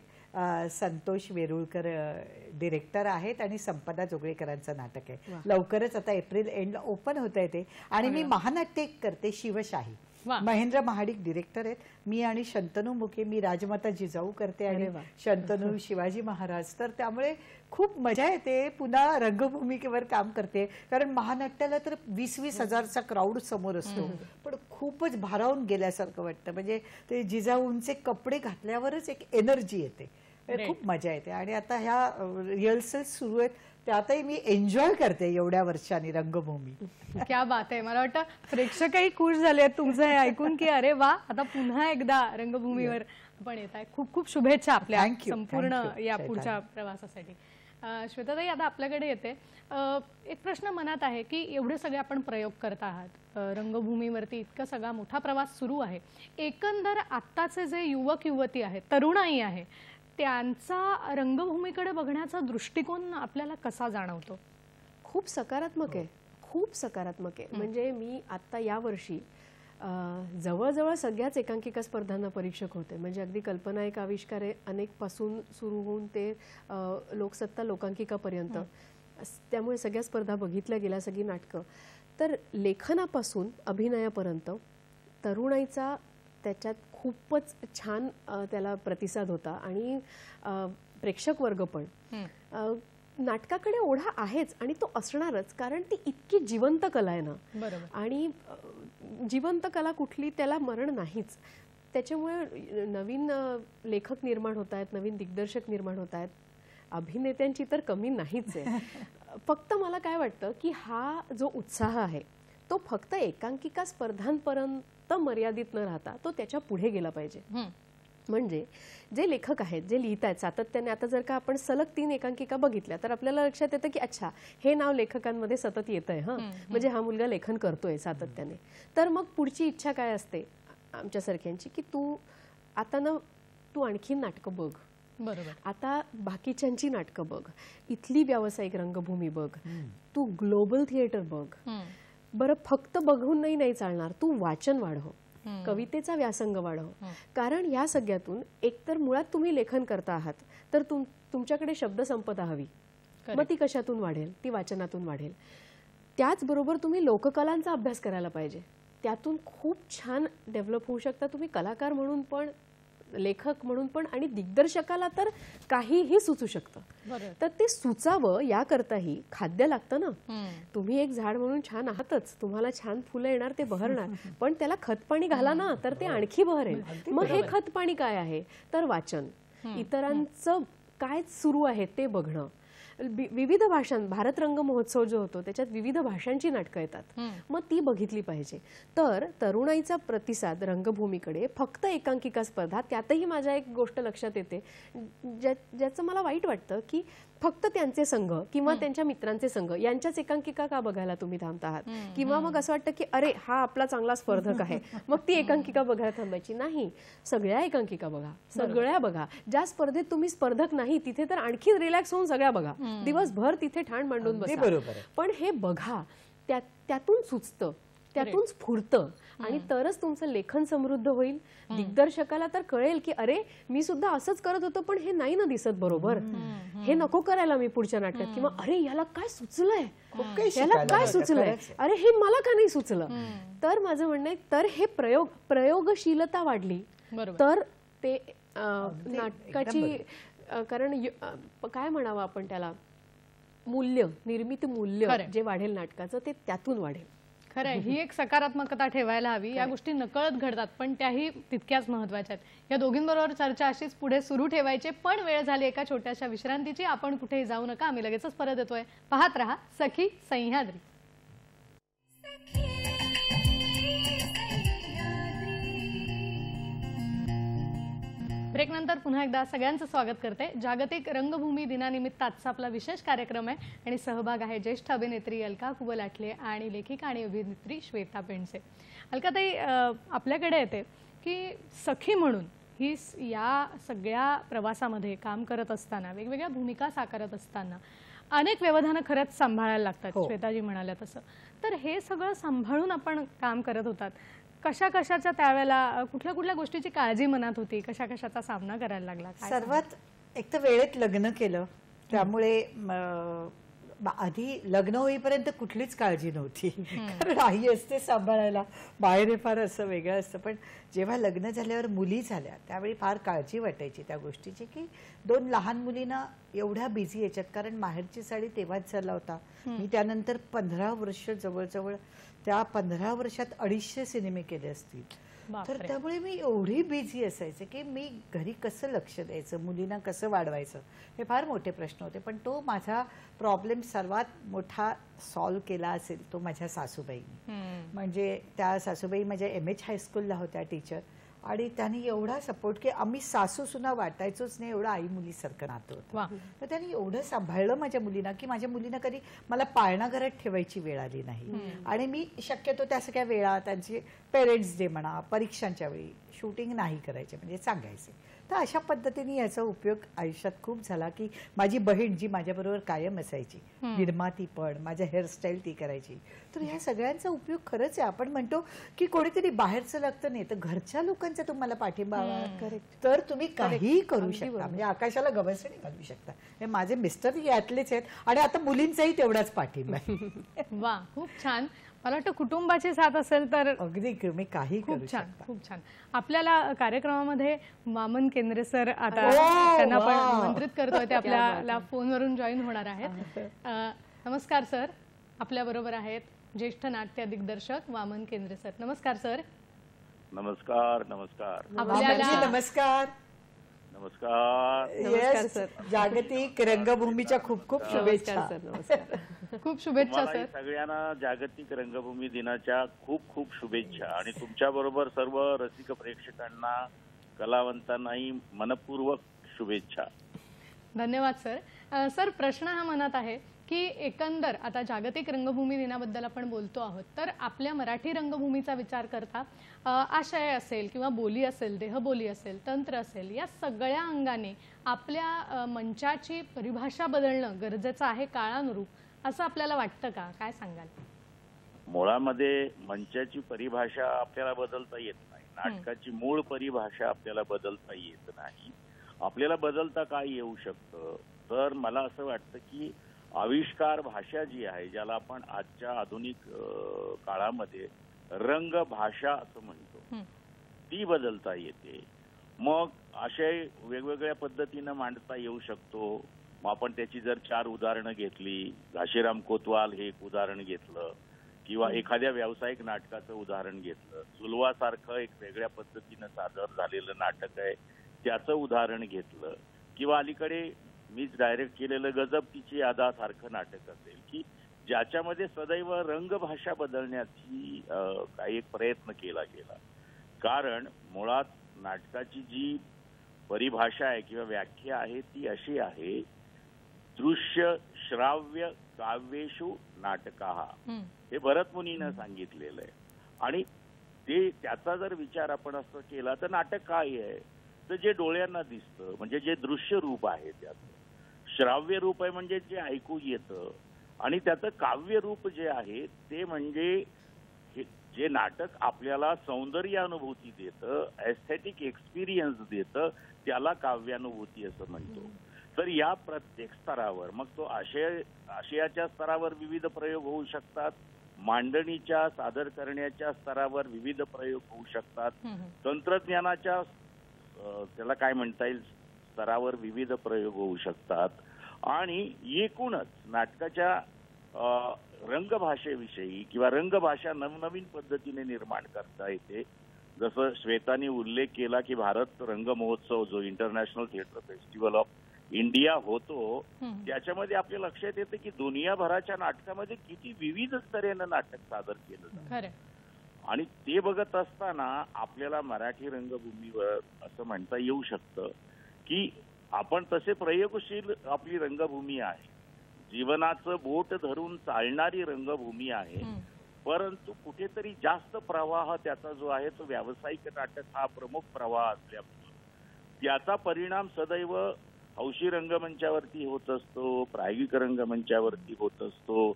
संतोष वेरुळकर डिरेक्टर आहेत आणि संपदा जोगळेकरांचं नाटक आहे. लवकरच आता एप्रिल एंडला ओपन होत आहे ते. आणि मी महानाट्य करते शिवशाही. महेंद्र महाडिक डिरेक्टर आहेत. मी आणि शंतनू मुके, मी राजमाता जिजाऊ करते आणि शंतनू शिवाजी महाराज. तर त्यामुळे खूप मजा येते. पुन्हा रंगभूमिकेवर काम करते, कारण महानाट्याला तर 20-20 हजारचा क्राऊड समोर असतो, पण खूपच भारावून गेल्यासारखं वाटतं. म्हणजे ते जिजाऊंचे कपडे घातल्यावरच एक एनर्जी येते, खूप मजा येते. आणि आता ह्या रिहर्सल्स सुरू आहेत, त्यातही मी एन्जॉय करते एवढ्या वर्षांनी रंगभूमी. क्या बात आहे. मला वाटतं प्रेक्षकही खुश झाले आहेत तुमचं हे ऐकून की अरे वा, आता पुन्हा एकदा रंगभूमीवर आपण येत आहे. खूप खूप शुभेच्छा आपल्या संपूर्ण या पुढच्या प्रवासासाठी. श्वेताताई, आता आपल्याकडे येते. एक प्रश्न मनात आहे की एवढे सगळे आपण प्रयोग करत आहात रंगभूमीवरती, इतका सगळा मोठा प्रवास सुरू आहे. एकंदर आत्ताचे जे युवक युवती आहेत, तरुणाई आहे, त्यांचा रंगभूमीकडे बघण्याचा दृष्टिकोन आपल्याला कसा जाणवतो? खूप सकारात्मक आहे, खूप सकारात्मक आहे. म्हणजे मी आता यावर्षी जवळजवळ सगळ्याच एकांकिका स्पर्धांना परीक्षक होते. म्हणजे अगदी कल्पना एक आविष्कार आहे अनेक पासून सुरू होऊन ते लोकसत्ता लोकांकिकापर्यंत. त्यामुळे सगळ्या स्पर्धा बघितल्या गेल्या, सगळी नाटकं. तर लेखनापासून अभिनयापर्यंत तरुणाईचा त्याच्यात खूपच छान त्याला प्रतिसाद होता. आणि प्रेक्षक वर्ग पण नाटकाकडे ओढा आहेच आणि तो असणारच, कारण ती इतकी जिवंत कला आहे ना. आणि जिवंत कला कुठली, त्याला मरण नाहीच. त्याच्यामुळे नवीन लेखक निर्माण होत आहेत, नवीन दिग्दर्शक निर्माण होत आहेत. अभिनेत्यांची तर कमी नाहीच आहे. फक्त मला काय वाटतं की हा जो उत्साह आहे तो फक्त एकांकिका स्पर्धांपर्यंत मर्यादित न राहता तो त्याच्या पुढे गेला पाहिजे. म्हणजे जे लेखक आहेत, जे लिहित आहेत सातत्याने, आता जर का आपण सलग 3 एकांकिका बघितल्या तर आपल्याला लक्षात येतं की अच्छा, हे नाव लेखकांमध्ये सतत येत आहे. म्हणजे हा मुलगा लेखन करतोय सातत्याने. तर मग पुढची इच्छा काय असते आमच्यासारख्यांची की तू आणखी नाटकं बघ, बरोबर, आता बाकीच्यांची नाटकं बघ, इथली व्यावसायिक रंगभूमी बघ, तू ग्लोबल थिएटर बघ. बरं, फक्त बघूनही नाही चालणार, तू वाचन वाढव, कवितेचा व्यासंग वाढव. कारण या सगळ्यातून एकतर मुळात तुम्ही लेखन करता आहात तर तुमच्याकडे शब्दसंपदा हवी. मग ती कशातून वाढेल? ती वाचनातून वाढेल. त्याचबरोबर तुम्ही लोककलांचा अभ्यास करायला पाहिजे. त्यातून खूप छान डेव्हलप होऊ शकता तुम्ही, कलाकार म्हणून पण, लेखक म्हणून पण, आणि दिग्दर्शकाला तर काहीही सुचू शकतं. तर ते सुचावं याकरताही खाद्य लागतं ना. तुम्ही एक झाड म्हणून छान आहातच, तुम्हाला छान फुलं येणार, ते बहरणार, पण त्याला खत पाणी घाला ना तर ते आणखी बहरेल. मग हे खत पाणी काय आहे? तर वाचन, इतरांचं काय सुरू आहे ते बघणं. विविध भाषां, भारत रंग महोत्सव जो होतो त्याच्यात विविध भाषांची नाटकं येतात, मग ती बघितली पाहिजे. तर तरुणाईचा प्रतिसाद रंगभूमीकडे फक्त एकांकिका स्पर्धा, त्यातही माझ्या एक गोष्ट लक्षात येते ज्याचं मला वाईट वाटतं की फक्त त्यांचे संघ किंवा त्यांच्या मित्रांचे संघ यांच्याच एकांकिका का बघायला तुम्ही थांबत आहात. किंवा मग असं वाटतं की अरे हा आपला चांगला स्पर्धक आहे, मग ती एकांकिका बघायला थांबायची नाही. सगळ्या एकांकिका बघा, सगळ्या बघा. ज्या स्पर्धेत तुम्ही स्पर्धक नाही तिथे तर आणखी रिलॅक्स होऊन सगळ्या बघा, दिवसभर तिथे ठाण मांडून बसा. पण हे बघा, त्यातून सुचतं, त्यातून स्फुरतं, आणि तरच तुमचं लेखन समृद्ध होईल. दिग्दर्शकाला तर कळेल की अरे मी सुद्धा असंच करत होतो पण हे नाही ना दिसत बरोबर, हे नको करायला मी पुढच्या नाटकात. किंवा अरे याला काय सुचलंय, याला काय सुचलंय, अरे हे मला का नाही सुचलं. तर माझं म्हणणं आहे, तर हे प्रयोगशीलता वाढली तर ते नाटकाची कारण काय म्हणावं आपण त्याला, मूल्य, निर्मित मूल्य खरंय. जे वाढेल नाटकाचं ते त्यातून वाढेल. खरंय, ही एक सकारात्मकता ठेवायला हवी. या गोष्टी नकळत घडतात पण त्याही तितक्याच महत्वाच्या आहेत. या दोघींबरोबर चर्चा अशीच पुढे सुरू ठेवायची, पण वेळ झाली एका छोट्याशा विश्रांतीची. आपण कुठेही जाऊ नका, आम्ही लगेचच परत येतोय. पाहत रहा सखी सह्याद्री. ब्रेक नंतर पुन्हा एकदा सगळ्यांचं स्वागत करते. जागतिक रंगभूमी दिनानिमित्त आजचा आपला विशेष कार्यक्रम आहे आणि सहभाग आहे ज्येष्ठ अभिनेत्री अलका कुबल-आठले आणि लेखिका आणि अभिनेत्री श्वेता पेंडसे. अलकाताई, आपल्याकडे येते की सखी म्हणून ही या सगळ्या प्रवासामध्ये काम करत असताना, वेगवेगळ्या भूमिका साकारत असताना अनेक व्यवधानं खरंच सांभाळायला लागतात. श्वेताजी म्हणाल्या तसं. तर हे सगळं सांभाळून आपण काम करत होतात. कशा कशाच्या त्यावेळेला कुठल्या कुठल्या गोष्टीची काळजी मनात होती, कशा कशाचा सामना करायला लागला? सर्वात एक तर वेळेत लग्न केलं, त्यामुळे आधी लग्न होईपर्यंत कुठलीच काळजी नव्हती, कारण आई असते सांभाळायला, बाहेर फार असं वेगळं असतं. पण जेव्हा लग्न झाल्यावर मुली झाल्या त्यावेळी फार काळजी वाटायची त्या गोष्टीची, की 2 लहान मुलींना एवढ्या बिझी याच्यात, कारण माहेरची साडी तेव्हाच झाला होता. मी त्यानंतर 15 वर्ष जवळजवळ, त्या 15 वर्षात 250 सिनेमे केले असतील. तर त्यामुळे मी एवढी बिझी असायचे की मी घरी कसं लक्ष द्यायचं, मुलींना कसं वाढवायचं, हे फार मोठे प्रश्न होते. पण तो माझा प्रॉब्लेम सर्वात मोठा सॉल्व्ह केला असेल तो माझ्या सासूबाईंनी. म्हणजे त्या सासूबाई माझ्या MH हायस्कूलला होत्या टीचर, आणि त्यांनी एवढा सपोर्ट की आम्ही सासू सुना वाटायचोच नाही, एवढं आई मुलीसारखं नातं होतं. तर त्यांनी एवढं सांभाळलं माझ्या मुलींना की माझ्या मुलींना कधी मला पाळणाघरात ठेवायची वेळ आली नाही. आणि मी शक्यतो त्या सगळ्या वेळा त्यांचे पेरेंट्स डे म्हणा, परीक्षांच्या वेळी शूटिंग नाही करायचे, म्हणजे सांगायचे. तर अशा पद्धतीने याचा उपयोग आयुष्यात खूप झाला की माझी बहीण जी माझ्याबरोबर कायम असायची, निर्माती पण, माझ्या हेअरस्टाईल ती करायची. तर ह्या सगळ्यांचा उपयोग खरंच आहे. आपण म्हणतो की कोणीतरी बाहेरचं लागतं नाही, तर घरच्या लोकांचा तुम्हाला पाठिंबा तर तुम्ही काहीही करू शकता, म्हणजे आकाशाला गवसणी घालू शकता. हे माझे मिस्टर यातलेच आहेत आणि आता मुलींचाही तेवढाच पाठिंबा आहे. वा, खूप छान. मला वाटतं कुटुंबाची साथ असेल तर अगदी मी काही खूप छान, खूप छान. आपल्याला कार्यक्रमामध्ये वामन केंद्रे सर आता ओ, त्यांना पण वा. आमंत्रित करतोय, ते आपल्याला फोनवरून जॉईन होणार आहेत. नमस्कार सर, आपल्या बरोबर आहेत ज्येष्ठ नाट्य दिग्दर्शक वामन केंद्रे सर. नमस्कार सर. नमस्कार. नमस्कार. आपल्याला नमस्कार. नमस्कार. नमस्कार सर. जागतिक रंगभूमीच्या खूप खूप शुभेच्छा. खूप शुभेच्छा तुम्हालाही सर. सगळ्यांना जागतिक रंगभूमी दिनाच्या खूप खूप शुभेच्छा, आणि तुमच्या बरोबर सर्व रसिक प्रेक्षकांना, कलावंतांनाही मनपूर्वक शुभेच्छा. धन्यवाद सर. सर, प्रश्न हा मनात आहे की एकंदर आता जागतिक रंगभूमी दिनाबद्दल आपण बोलतो आहोत, तर आपल्या मराठी रंगभूमीचा विचार करता आशय असेल किंवा बोली असेल, देहबोली असेल, तंत्र असेल, या सगळ्या अंगाने आपल्या मंचाची परिभाषा बदलणं गरजेचं आहे काळानुरूप, असं आपल्याला वाटतं का? काय सांगाल? मुळामध्ये मंचाची परिभाषा आपल्याला बदलता येत नाही, नाटकाची मूळ परिभाषा आपल्याला बदलता येत नाही. आपल्याला बदलता काय येऊ शकतं, तर मला असं वाटतं की आविष्कार भाषा जी आहे, ज्याला आपण आजच्या आधुनिक काळामध्ये रंग भाषा असं म्हणतो, ती बदलता येते. मग आशय वेगवेगळ्या पद्धतीनं मांडता येऊ शकतो. मग आपण त्याची जर 4 उदाहरणं घेतली, घाशीराम कोतवाल हे एक उदाहरण घेतलं, किंवा एखाद्या व्यावसायिक नाटकाचं उदाहरण घेतलं, सुलवासारखं एक वेगळ्या पद्धतीनं सादर झालेलं नाटक आहे त्याचं उदाहरण घेतलं, किंवा अलीकडे मीच डायरेक्ट केलेलं गजब तिची यादा सारखं नाटक असेल, की ज्याच्यामध्ये सदैव रंगभाषा बदलण्याची काही एक प्रयत्न केला गेला. कारण मुळात नाटकाची जी परिभाषा आहे किंवा व्याख्या आहे ती अशी आहे, दृश्य श्राव्य काव्येषु नाटकाः, हे भरतमुनीनं सांगितलेलं आहे. आणि ते त्याचा जर विचार आपण असं केला तर नाटक काय आहे, तर जे डोळ्यांना दिसतं, म्हणजे जे दृश्य रूप आहे त्याचं. श्राव्य रूप आहे म्हणजे जे ऐकू येतं, आणि त्याचं काव्य रूप जे आहे ते म्हणजे जे नाटक आपल्याला सौंदर्यानुभूती देतं, एस्थेटिक एक्सपिरियन्स देतं, त्याला काव्यानुभूती असं म्हणतो. तर या प्रत्येक स्तरावर, मग तो आशयाच्या स्तरावर विविध प्रयोग होऊ शकतात, मांडणीच्या सादर करण्याच्या स्तरावर विविध प्रयोग होऊ शकतात, तंत्रज्ञानाच्या त्याला काय म्हणता येईल स्तरावर विविध प्रयोग होऊ शकतात. आणि एकूणच नाटकाच्या रंगभाषेविषयी किंवा रंगभाषा नवनवीन पद्धतीने निर्माण करता येते. जसं श्वेताने उल्लेख केला की भारत रंग महोत्सव जो international theatre festival of India होतो, त्याच्यामध्ये आपल्या लक्षात येतं की दुनियाभराच्या नाटकामध्ये किती विविध स्तरेनं नाटक सादर केलं जातं. आणि ते बघत असताना आपल्याला मराठी रंगभूमीवर असं म्हणता येऊ शकतं की आपण तसे प्रयोगशील आपली रंगभूमी आहे, जीवनाचं बोट धरून चालणारी रंगभूमी आहे. परंतु कुठेतरी जास्त प्रवाह त्याचा जो आहे तो व्यावसायिक नाटक हा प्रमुख प्रवाह असल्यामुळे त्याचा परिणाम सदैव हौशी रंगमंचावरती होत असतो, प्रायोगिक रंगमंचावरती होत असतो.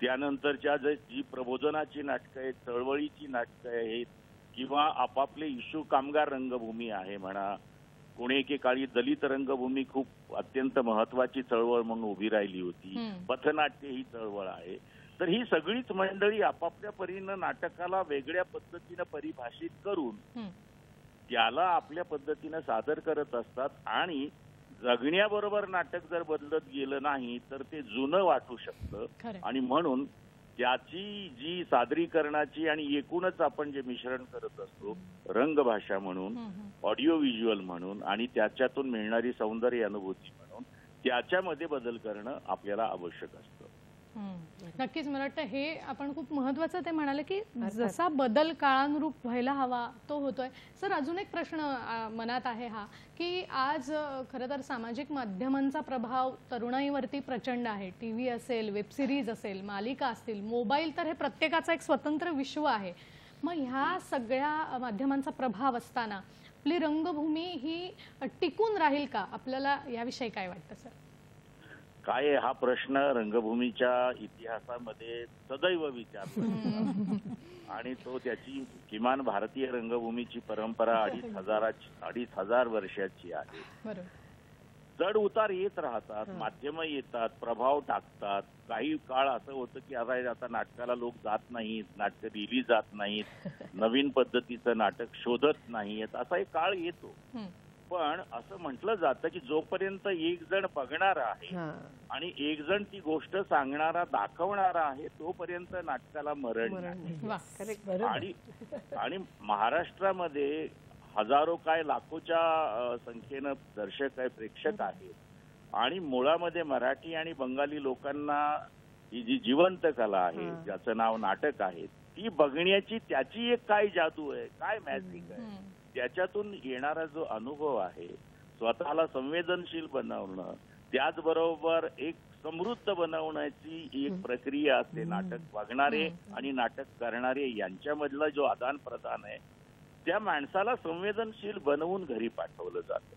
त्यानंतरच्या जी प्रबोधनाची नाटकं आहेत, चळवळीची नाटकं आहेत, किंवा आपापले इशू कामगार रंगभूमी आहे म्हणा. कोणी एकेकाळी दलित रंगभूमी खूप अत्यंत महत्वाची चळवळ म्हणून उभी राहिली होती. पथनाट्य ही चळवळ आहे. तर ही सगळीच मंडळी आपापल्या परीनं नाटकाला वेगळ्या पद्धतीनं परिभाषित करून त्याला आपल्या पद्धतीनं सादर करत असतात. आणि जगण्याबरोबर नाटक जर बदलत गेलं नाही तर ते जुनं वाटू शकतं. आणि म्हणून त्याची जी सादरीकरणाची आणि एकूणच आपण जे मिश्रण करत असतो रंगभाषा म्हणून, ऑडिओ व्हिज्युअल म्हणून आणि त्याच्यातून मिळणारी सौंदर्य अनुभूती म्हणून त्याच्यामध्ये बदल करणं आपल्याला आवश्यक असतं. नक्कीच. मला वाटतं हे आपण खूप महत्वाचं ते म्हणाले की जसा बदल काळानुरूप व्हायला हवा तो होतोय. सर, अजून एक प्रश्न मनात आहे हा की आज खरं तर सामाजिक माध्यमांचा प्रभाव तरुणाईवरती प्रचंड आहे. टीव्ही असेल, वेब सिरीज असेल, मालिका असतील, मोबाईल, तर हे प्रत्येकाचा एक स्वतंत्र विश्व आहे. मग ह्या सगळ्या माध्यमांचा प्रभाव असताना आपली रंगभूमी ही टिकून राहील का? आपल्याला याविषयी काय वाटतं सर? काय हा प्रश्न रंगभूमीच्या इतिहासामध्ये सदैव विचारला आणि तो त्याची किमान भारतीय रंगभूमीची परंपरा 2,500 वर्षाची आहे. चढ उतार येत राहतात, माध्यमं येतात, प्रभाव टाकतात. काही काळ असं होतं की आता नाटकाला लोक जात नाहीत, नाटकं लिहिली जात नाहीत, नवीन पद्धतीचं नाटक शोधत नाहीत, असा एक काळ येतो. पण असं म्हटलं जातं की जोपर्यंत एक जण बघणारा आहे आणि एक जण ती गोष्ट सांगणारा, दाखवणारा आहे, तोपर्यंत नाटकाला मरण नाही. आणि महाराष्ट्रामध्ये हजारो काय लाखोच्या संख्येनं दर्शक आहे, प्रेक्षक आहेत. आणि मुळामध्ये मराठी आणि बंगाली लोकांना ही जी जिवंत कला आहे, ज्याचं नाव नाटक आहे, ती बघण्याची त्याची एक काय जादू आहे, काय मॅजिक आहे. त्याच्यातून येणारा जो अनुभव आहे, स्वतःला संवेदनशील बनवणं, त्याचबरोबर एक समृद्ध बनवण्याची एक प्रक्रिया असते. नाटक बघणारे आणि नाटक करणारे यांच्यामधला जो आदान प्रदान आहे, त्या माणसाला संवेदनशील बनवून घरी पाठवलं जातं.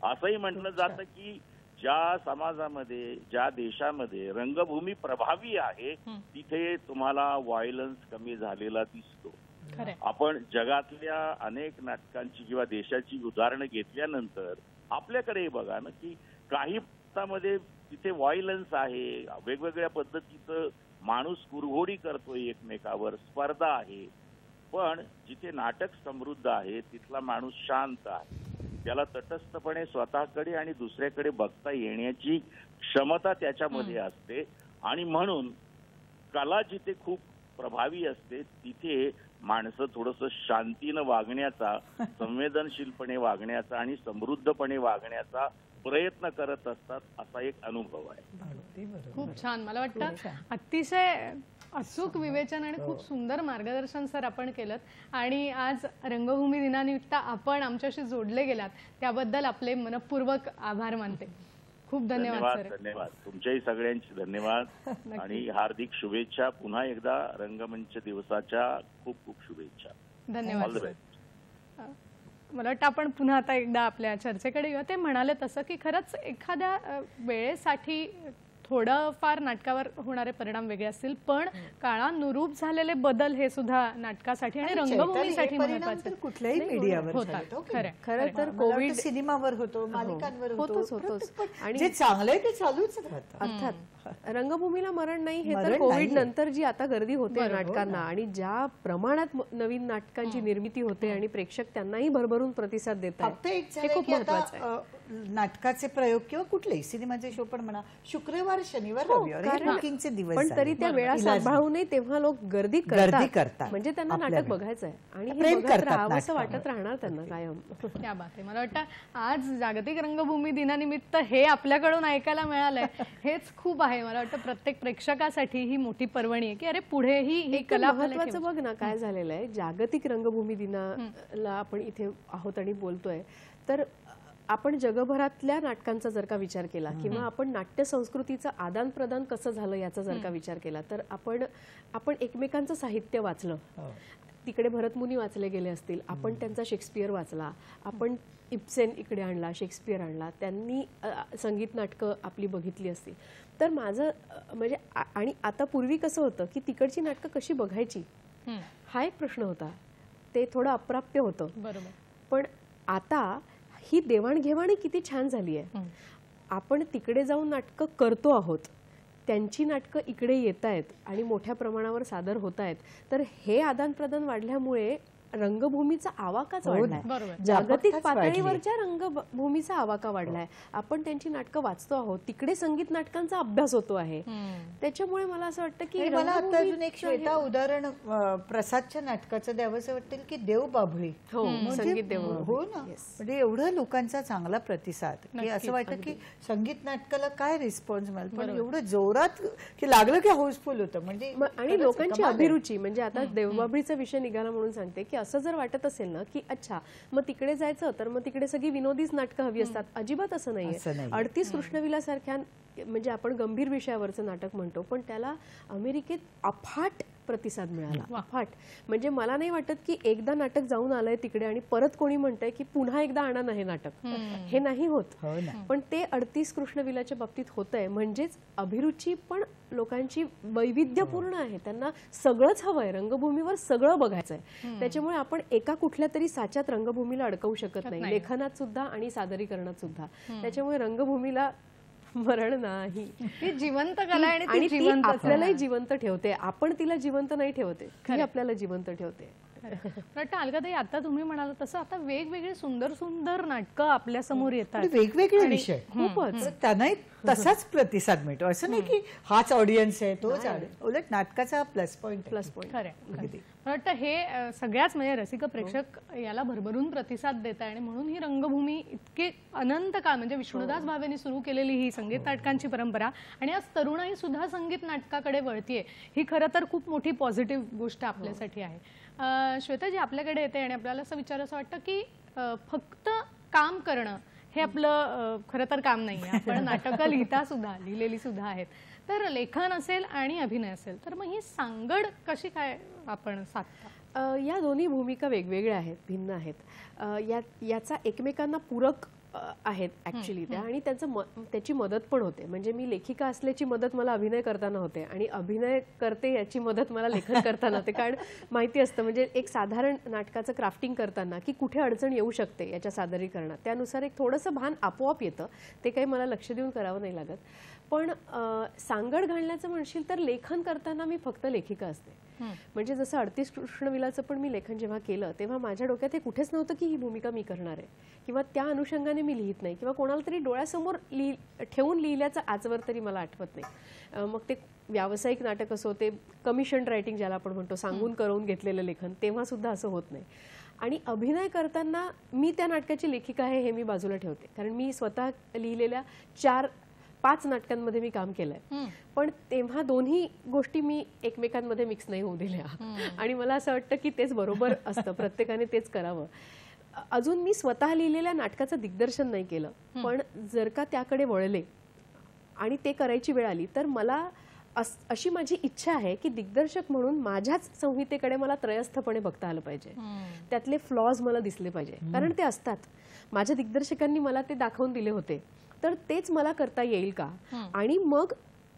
असंही म्हटलं जातं की ज्या समाजामध्ये, ज्या देशामध्ये रंगभूमी प्रभावी आहे, तिथे तुम्हाला व्हायलन्स कमी झालेला दिसतो. आपण जगातल्या अनेक नाटकांची किंवा देशाची उदाहरणं घेतल्यानंतर आपल्याकडे बघा ना की काही भारतामध्ये तिथे व्हायलन्स आहे, वेगवेगळ्या पद्धतीचं माणूस कुरघोडी करतोय एकमेकावर, स्पर्धा आहे. पण जिथे नाटक समृद्ध आहे तिथला माणूस शांत आहे, त्याला तटस्थपणे स्वतःकडे आणि दुसऱ्याकडे बघता येण्याची क्षमता त्याच्यामध्ये असते. आणि म्हणून कला जिथे खूप प्रभावी असते तिथे माणसं थोडंसं शांतीनं वागण्याचा, संवेदनशीलपणे वागण्याचा आणि समृद्धपणे वागण्याचा प्रयत्न करत असतात, असा एक अनुभव आहे. खूप छान. मला वाटतं अतिशय अचूक विवेचन आणि खूप सुंदर मार्गदर्शन सर आपण केलं. आणि आज रंगभूमी दिनानिमित्त आपण आमच्याशी जोडले गेलात त्याबद्दल आपले मनपूर्वक आभार मानते. खूप धन्यवाद सर. धन्यवाद. तुमच्याही सगळ्यांचे धन्यवाद आणि हार्दिक शुभेच्छा. पुन्हा एकदा रंगमंच दिवसाच्या खूप खूप शुभेच्छा. धन्यवाद सर. मला वाटतं आपण पुन्हा आता एकदा आपल्या चर्चेकडे येऊ. ते म्हणाले तसं की खरंच एखाद्या वेळेसाठी थोडंफार नाटकावर होणारे परिणाम वेगळे असतील, पण काळानुरूप झालेले बदल हे सुद्धा नाटकासाठी आणि रंगभूमीसाठी महत्त्वाचे कुठल्याही मीडियावर होतात. खरं तर कोविड सिनेमावर होतो, मालिकांवर होतोच. आणि जे चांगलं आहे ते चालूच राहतं अर्थात रंगभूमीला मरण नाही हे तर मरण कोविड नाहीये. नंतर जी आता गर्दी होते नाटकांना आणि ज्या प्रमाणात नवीन नाटकांची निर्मिती होते आणि प्रेक्षक त्यांनाही भरभरून प्रतिसाद देत फक्त एक आहेत हे झालंय खूप की आता महत्वाचं आहे. नाटकाचे प्रयोग किंवा कुठलेही सिनेमाचे शो पण म्हणा, शुक्रवार शनिवार रविवार हे कारण- बुकिंगचे दिवस पण तरी त्या वेळा सांभाळूनही तेव्हा लोक गर्दी करतात. म्हणजे त्यांना नाटक आपल्याकडे. बघायचं आहे आणि हे प्रेम बघत करतात राहावं असं नाटकावर. वाटत राहणार त्यांना कायम. क्या बात आहे. मला वाटतं आज जागतिक रंगभूमी दिनानिमित्त हे आपल्याकडून ऐकायला मिळालंय हेच खूप आहे. मला वाटतं प्रत्येक प्रेक्षकासाठी ही मोठी पर्वणी आहे की अरे पुढेही ही एक कला आपल्याला महत्वाचं ठेवायची. बघ ना काय झालेलं आहे, जागतिक रंगभूमी दिनाला आपण इथे आहोत आणि बोलतोय, तर आपण जगभरातल्या नाटकांचा जर का विचार केला किंवा आपण नाट्य संस्कृतीचं आदान प्रदान कसं झालं याचा जर का विचार केला तर आपण एकमेकांचं साहित्य वाचलं. तिकडे भरतमुनी वाचले गेले असतील, आपण त्यांचा शेक्सपियर वाचला, आपण इब्सेन इकडे आणला, शेक्सपियर आणला, त्यांनी संगीत नाटकं आपली बघितली असतील. तर माझं म्हणजे आणि आता पूर्वी कसं होतं की तिकडची नाटकं कशी बघायची हा एक प्रश्न होता, ते थोडं अप्राप्य होतं. बरोबर. पण आता ही देवाणघेवाणी किती छान झाली आहे. आपण तिकडे जाऊन नाटकं करतो आहोत, त्यांची नाटकं इकडे येत आहेत आणि मोठ्या प्रमाणावर सादर होत आहेत. तर हे आदान प्रदान वाढल्यामुळे रंगभूमीचा आवाकाच वाढलाय, बरोबर. जागतिक व्यापकताच पातळीवरच्या रंगभूमीचा आवाका वाढलाय. आपण त्यांची नाटकं वाचतो आहोत, तिकडे संगीत नाटकांचा अभ्यास होतो आहे. त्याच्यामुळे मला असं वाटतं की आणि मला आता अजून एक रंगभूमीचं श्वेता उदाहरण प्रसादच्या नाटकाचं द्यावंसं वाटेल की देव बाभळी. हो, म्हणजे- संगीत देव हो ना, म्हणजे एवढा लोकांचा चांगला प्रतिसाद की असं वाटतं की संगीत नाटकाला काय रिस्पॉन्स मिळेल, पण एवढं जोरात की लागलं की हाऊसफुल होतं. म्हणजे आणि खरंच लोकांची कमाल आहे. अभिरुची म्हणजे आता देवबाभळीचा विषय निघाला म्हणून सांगते की असं जर वाटत असेल ना की अच्छा मग तिकडे जायचं तर मग तिकडे सगळी विनोदीच नाटकं हवी असतात, अजिबात असं असं नाहीये. नाहीये. 38 कृष्णविलासारख्या म्हणजे आपण गंभीर विषयावरचं नाटक म्हणतो पण त्याला अमेरिकेत अफाट प्रतिसाद मिळाला, अफाट. म्हणजे मला नाही वाटत की एकदा नाटक जाऊन आलंय तिकडे आणि परत कोणी म्हणतंय की पुन्हा एकदा आणा ना हे नाटक, हे नाही होत. हो ना. पण ते 38 कृष्णविलाच्या बाबतीत होतंय. म्हणजेच अभिरुची पण लोकांची वैविध्यपूर्ण आहे, त्यांना सगळंच हवंय, रंगभूमीवर सगळं बघायचंय. त्याच्यामुळे आपण एका कुठल्या तरी साच्यात रंगभूमीला अडकवू शकत नाही, लेखनात सुद्धा आणि सादरीकरणात सुद्धा. त्याच्यामुळे रंगभूमीला मरण नाही. ती जिवंत कला आहे आणि आणि ती ती जिवंत आपल्यालाही जिवंत ठेवते, आपण तिला जिवंत नाही ठेवते, ती आपल्याला जिवंत ठेवते. वाटतं अलकाताई आता तुम्ही म्हणाल तसं आता वेगवेगळे सुंदर सुंदर नाटकं आपल्या समोर येतात. म्हणजे वेगवेगळे विषय खूपच. तर त्यांनाही तसाच प्रतिसाद मिळतो. असं नाही की हाच ऑडियन्स आहे तोच उलट नाटकाचा प्लस पॉइंट. खरंय. मला वाटतं हे सगळ्याच म्हणजे रसिक प्रेक्षक याला भरभरून प्रतिसाद देत आहे आणि म्हणून ही रंगभूमी इतके अनंत काळ म्हणजे विष्णुदास भावेंनी सुरू केलेली ही संगीत नाटकांची परंपरा आणि आज तरुणाई सुद्धा संगीत नाटकाकडे वळतीये, ही खरं तर खूप मोठी पॉझिटिव्ह गोष्ट आपल्यासाठी आहे. श्वेताजी आपल्याकडे येते आणि आपल्याला असं विचारायचं वाटतं की फक्त काम करणं हे आपलं खरं तर काम नाही आहे. आपण नाटकं लिहिलेली सुद्धा आहेत. तर लेखन असेल आणि अभिनय असेल तर मग ही सांगड कशी काय आपण साधता? या दोन्ही भूमिका वेगवेगळ्या आहेत, भिन्न आहेत. याचा एकमेकांना पूरक आहेत ऍक्च्युली त्या आणि त्याची मदत पण होते. म्हणजे मी लेखिका असल्याची मदत मला अभिनय करताना होते आणि अभिनय करते याची मदत मला लेखन करताना होते. कारण माहिती असतं म्हणजे एक साधारण नाटकाचं क्राफ्टिंग करताना की कुठे अडचण येऊ शकते याच्या सादरीकरणात, त्यानुसार एक थोडंसं भान आपोआप येतं. ते काही मला लक्ष देऊन करावं नाही लागत. पण सांगड घालण्याचं म्हणशील तर लेखन करताना मी फक्त लेखिका असते. म्हणजे जसं 38 कृष्णविलाचं पण मी लेखन जेव्हा केलं तेव्हा माझ्या डोक्यात हे कुठेच नव्हतं की ही भूमिका मी करणार आहे किंवा त्या अनुषंगाने मी लिहित नाही किंवा कोणाला तरी डोळ्यासमोर ठेवून लिहिल्याचं आजवर तरी मला आठवत नाही. मग ते व्यावसायिक नाटक असो, ते कमिशन रायटिंग ज्याला आपण म्हणतो, सांगून करवून घेतलेलं लेखन, तेव्हा सुद्धा असं होत नाही. आणि अभिनय करताना मी त्या नाटकाची लेखिका आहे हे मी बाजूला ठेवते, कारण मी स्वतः लिहिलेल्या 4-5 नाटकांमध्ये मी काम केलंय. पण तेव्हा दोन्ही गोष्टी मी एकमेकांमध्ये मिक्स नाही होऊ दिल्या आणि मला असं वाटतं की तेच बरोबर असतं, प्रत्येकाने तेच करावं. अजून मी स्वतः लिहिलेल्या नाटकाचं दिग्दर्शन नाही केलं, पण जर का त्याकडे वळले आणि ते करायची वेळ आली तर मला अशी माझी इच्छा आहे की दिग्दर्शक म्हणून माझ्याच संहितेकडे मला त्रयस्थपणे बघता आलं पाहिजे, त्यातले फ्लॉज मला दिसले पाहिजे, कारण ते असतात. माझ्या दिग्दर्शकांनी मला ते दाखवून दिले होते, तर तेच मला करता येईल का? आणि मग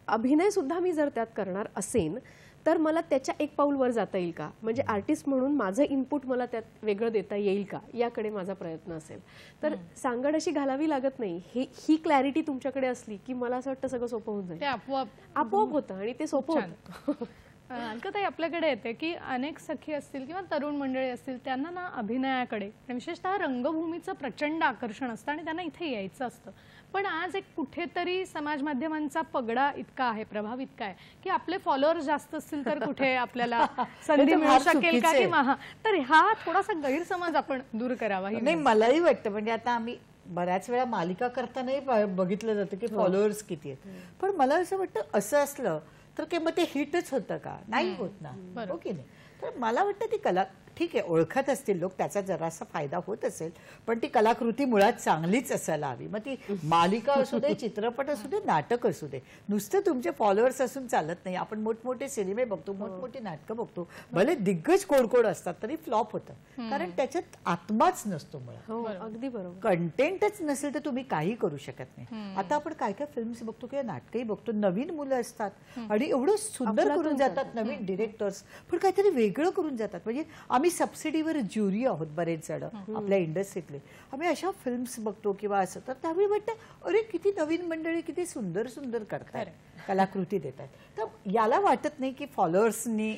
अभिनय सुद्धा मी जर त्यात करणार असेन तर मला त्याच्या एक पाऊल वर जाता येईल का, म्हणजे आर्टिस्ट म्हणून माझं इनपुट मला त्यात वेगळं देता येईल का, याकडे माझा प्रयत्न असेल. तर सांगड अशी घालावी लागत नाही. ही क्लॅरिटी तुमच्याकडे असली की मला असं वाटतं सगळं सोपं होऊन ते जाईल. आपोआप होतं आणि ते सोपं होतं. अलकाताई, आपल्याकडे येते की अनेक सखी असतील किंवा तरुण मंडळी असतील, त्यांना ना अभिनयाकडे आणि विशेषतः रंगभूमीचं प्रचंड आकर्षण असतं आणि त्यांना इथे यायचं असतं. पण आज एक कुठेतरी समाज माध्यमांचा पगडा इतका आहे, प्रभाव इतका आहे की आपले फॉलोअर्स जास्त असतील तर कुठे आपल्याला संधी मिळू शकेल का किंवा तर हा थोडासा गैरसमज आपण दूर करावा. नाही, मलाही वाटतं. म्हणजे आता आम्ही बऱ्याच वेळा मालिका करतानाही बघितलं जातं की फॉलोअर्स किती आहेत, पण मला असं वाटतं असं असलं तर मग ते हिटच होतं का? नाही होत ना, हो की नाही? तर मला वाटतं ती कला ठीक आहे, ओळखत असतील लोक, त्याचा जरासा फायदा होत असेल, पण ती कलाकृती मुळात चांगलीच असायला हवी. मग ती मालिका असू दे, चित्रपट असू दे, नाटक असू दे. नुसतं तुमचे फॉलोअर्स असून चालत नाही. आपण मोठमोठे सिनेमे बघतो, मोठमोठी नाटकं बघतो, भले दिग्गज कोड असतात तरी फ्लॉप होतं, कारण त्याच्यात आत्माच नसतो. मुळात अगदी बरोबर, कंटेंटच नसेल तर तुम्ही काही करू शकत नाही. आता आपण काय काय फिल्म्स बघतो किंवा नाटकही बघतो, नवीन मुलं असतात आणि एवढं सुंदर करून जातात, नवीन डिरेक्टर्स, पण काहीतरी वेगळं करून जातात. म्हणजे आम्ही सबसिडीवर ज्युरी आहोत बरेच जण आपल्या इंडस्ट्रीतले. आम्ही अशा फिल्म्स बघतो किंवा असं, तर त्यावेळी वाटतं अरे किती नवीन मंडळी किती सुंदर सुंदर करतात, कलाकृती देतात. तर याला वाटत नाही की फॉलोअर्सनी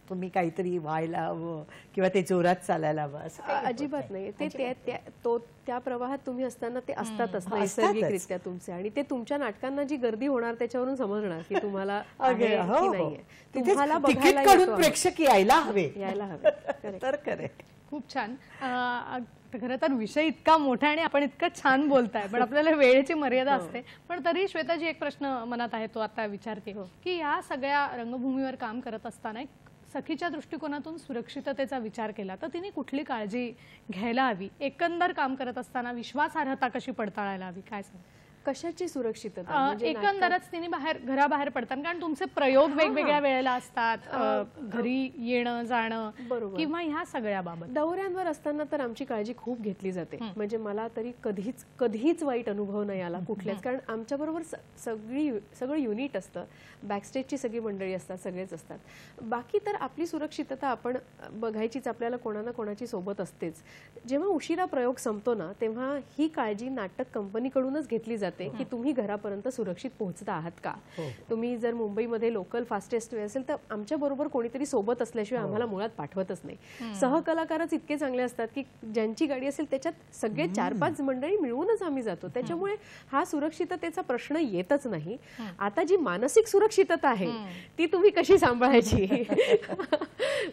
तुम्ही काहीतरी व्हायला हवं किंवा ते जोरात चालायला हवं, असं अजिबात नाही. ते त्या प्रवाहात तुम्ही असताना ते असतातच नैसर्गिकरित्या तुमचे, आणि ते तुमच्या नाटकांना जी गर्दी होणार त्याच्यावरून समजणार की तुम्हाला तुम्हाला तिकीट काढून प्रेक्षक यायला हवे. तर करेक्ट. खूप छान. खरं तर विषय इतका मोठा आणि आपण इतकं छान बोलताय, पण आपल्याला वेळेची मर्यादा असते. पण तरी श्वेताजी, एक प्रश्न मनात आहे तो आता विचारते की या सगळ्या रंगभूमीवर काम करत असताना सखीच्या दृष्टिकोनातून सुरक्षिततेचा विचार केला तर तिने कुठली काळजी घ्यायला हवी? एकंदर काम करत असताना विश्वासार्हता कशी पडताळायला हवी, काय सांग? कशाची सुरक्षितता? एकंदरच तिने घराबाहेर पडताना, कारण तुमचे प्रयोग वेगवेगळ्या वेळेला असतात, घरी येणं जाणं किंवा ह्या सगळ्या बाबत. दौऱ्यांवर असताना तर आमची काळजी खूप घेतली जाते. म्हणजे मला तरी कधीच वाईट अनुभव नाही आला कुठल्याच, कारण आमच्या बरोबर सगळं युनिट असतं, बॅकस्टेजची सगळी मंडळी असतात, सगळेच असतात. बाकी तर आपली सुरक्षितता आपण बघायचीच, आपल्याला कोणा ना कोणाची सोबत असतेच. जेव्हा उशिरा प्रयोग संपतो ना, तेव्हा ही काळजी नाटक कंपनीकडूनच घेतली जाते की तुम्ही घरापर्यंत सुरक्षित पोहोचता आहात का. तुम्ही जर मुंबईमध्ये लोकल फास्टेस्ट वे असेल तर आमच्या बरोबर कोणीतरी सोबत असल्याशिवाय आम्हाला मुळात पाठवतच नाही. सहकलाकारच इतके चांगले असतात की ज्यांची गाडी असेल त्याच्यात सगळे 4-5 मंडळी मिळूनच आम्ही जातो. त्याच्यामुळे हा सुरक्षिततेचा प्रश्न येतच नाही. आता जी मानसिक सुरक्षितता आहे ती तुम्ही कशी सांभाळायची,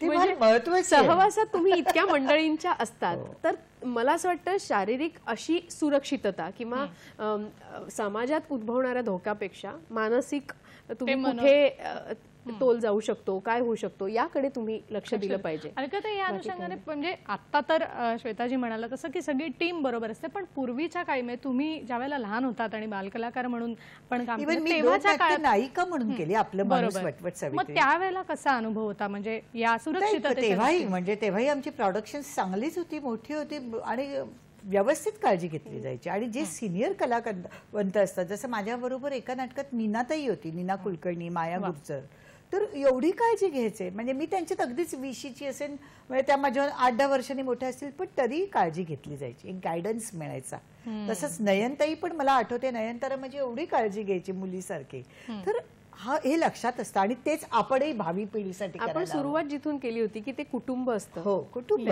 म्हणजे सहवासात तुम्ही इतक्या मंडळींच्या असतात, तर मला असं वाटतं शारीरिक अशी सुरक्षितता किंवा समाजात उद्भवणाऱ्या धोक्यापेक्षा मानसिक तुम्ही कुठे तोल जाऊ शकतो, काय होऊ शकतो, याकडे तुम्ही लक्ष दिलं पाहिजे. अलकाताई, या अनुषंगाने म्हणजे आता तर श्वेताजी म्हणाला तसं की सगळी टीम बरोबर असते, पण पूर्वीच्या काळी तुम्ही ज्यावेळेला लहान होतात आणि बालकलाकार म्हणून पण काम केलं, तेव्हाच्या काळात नायिका म्हणून केली आपलं माणूस वटवट सवित्री, मग त्यावेळेला कसा अनुभव होता? म्हणजे या सुरक्षिततेचा तेव्हाही आमची प्रोडक्शन चांगलीच होती, मोठी होती आणि व्यवस्थित काळजी घेतली जायची. आणि जे सिनियर कलावंत असतात, जसं माझ्याबरोबर एका नाटकात नीनाताई होती, नीना कुलकर्णी, माया गुर्जर, तर एवढी काळजी घ्यायचे. म्हणजे मी त्यांच्यात अगदीच 20ची असेल, म्हणजे त्या माझ्या 8-10 वर्षांनी मोठ्या असतील, पण तरी काळजी घेतली जायची, एक गायडन्स मिळायचा. तसंच नयनताई पण मला आठवते, नयनतारा म्हणजे एवढी काळजी घ्यायची मुलीसारखी. तर हे लक्षात असतं आणि तेच आपणही भावी पिढीसाठी आपण सुरुवात जिथून केली होती की ते कुटुंब असतं. हो, कुटुंब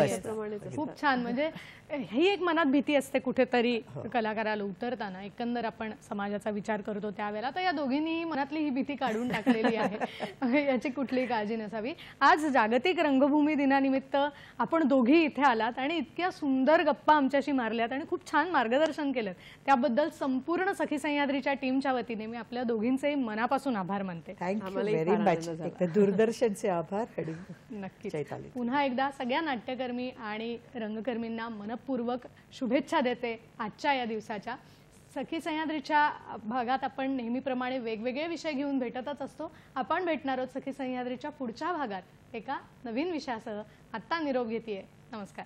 खूप छान. म्हणजे ही एक मनात भीती असते कुठेतरी कलाकाराला उतरताना, एकंदर आपण समाजाचा विचार करतो त्यावेळेला. तर या दोघींनी मनातली ही भीती काढून टाकलेली आहे, याची कुठलीही काळजी नसावी. आज जागतिक रंगभूमी दिनानिमित्त आपण दोघी इथे आलात आणि इतक्या सुंदर गप्पा आमच्याशी मारल्यात आणि खूप छान मार्गदर्शन केलं, त्याबद्दल संपूर्ण सखी सह्याद्रीच्या टीमच्या वतीने मी आपल्या दोघींचे मनापासून आभार मानते. Thank you very much. दूरदर्शनचे आभार. नक्की. पुन्हा एकदा सगळ्या नाट्यकर्मी आणि रंगकर्मींना मनपूर्वक शुभेच्छा देते आजच्या या दिवसाच्या. सखी सह्याद्रीच्या भागात आपण नेहमीप्रमाणे वेगवेगळे विषय घेऊन भेटतच असतो. आपण भेटणार आहोत सखी सह्याद्रीच्या पुढच्या भागात एका नवीन विषयासह. आत्ता निरोप घेतेय. नमस्कार.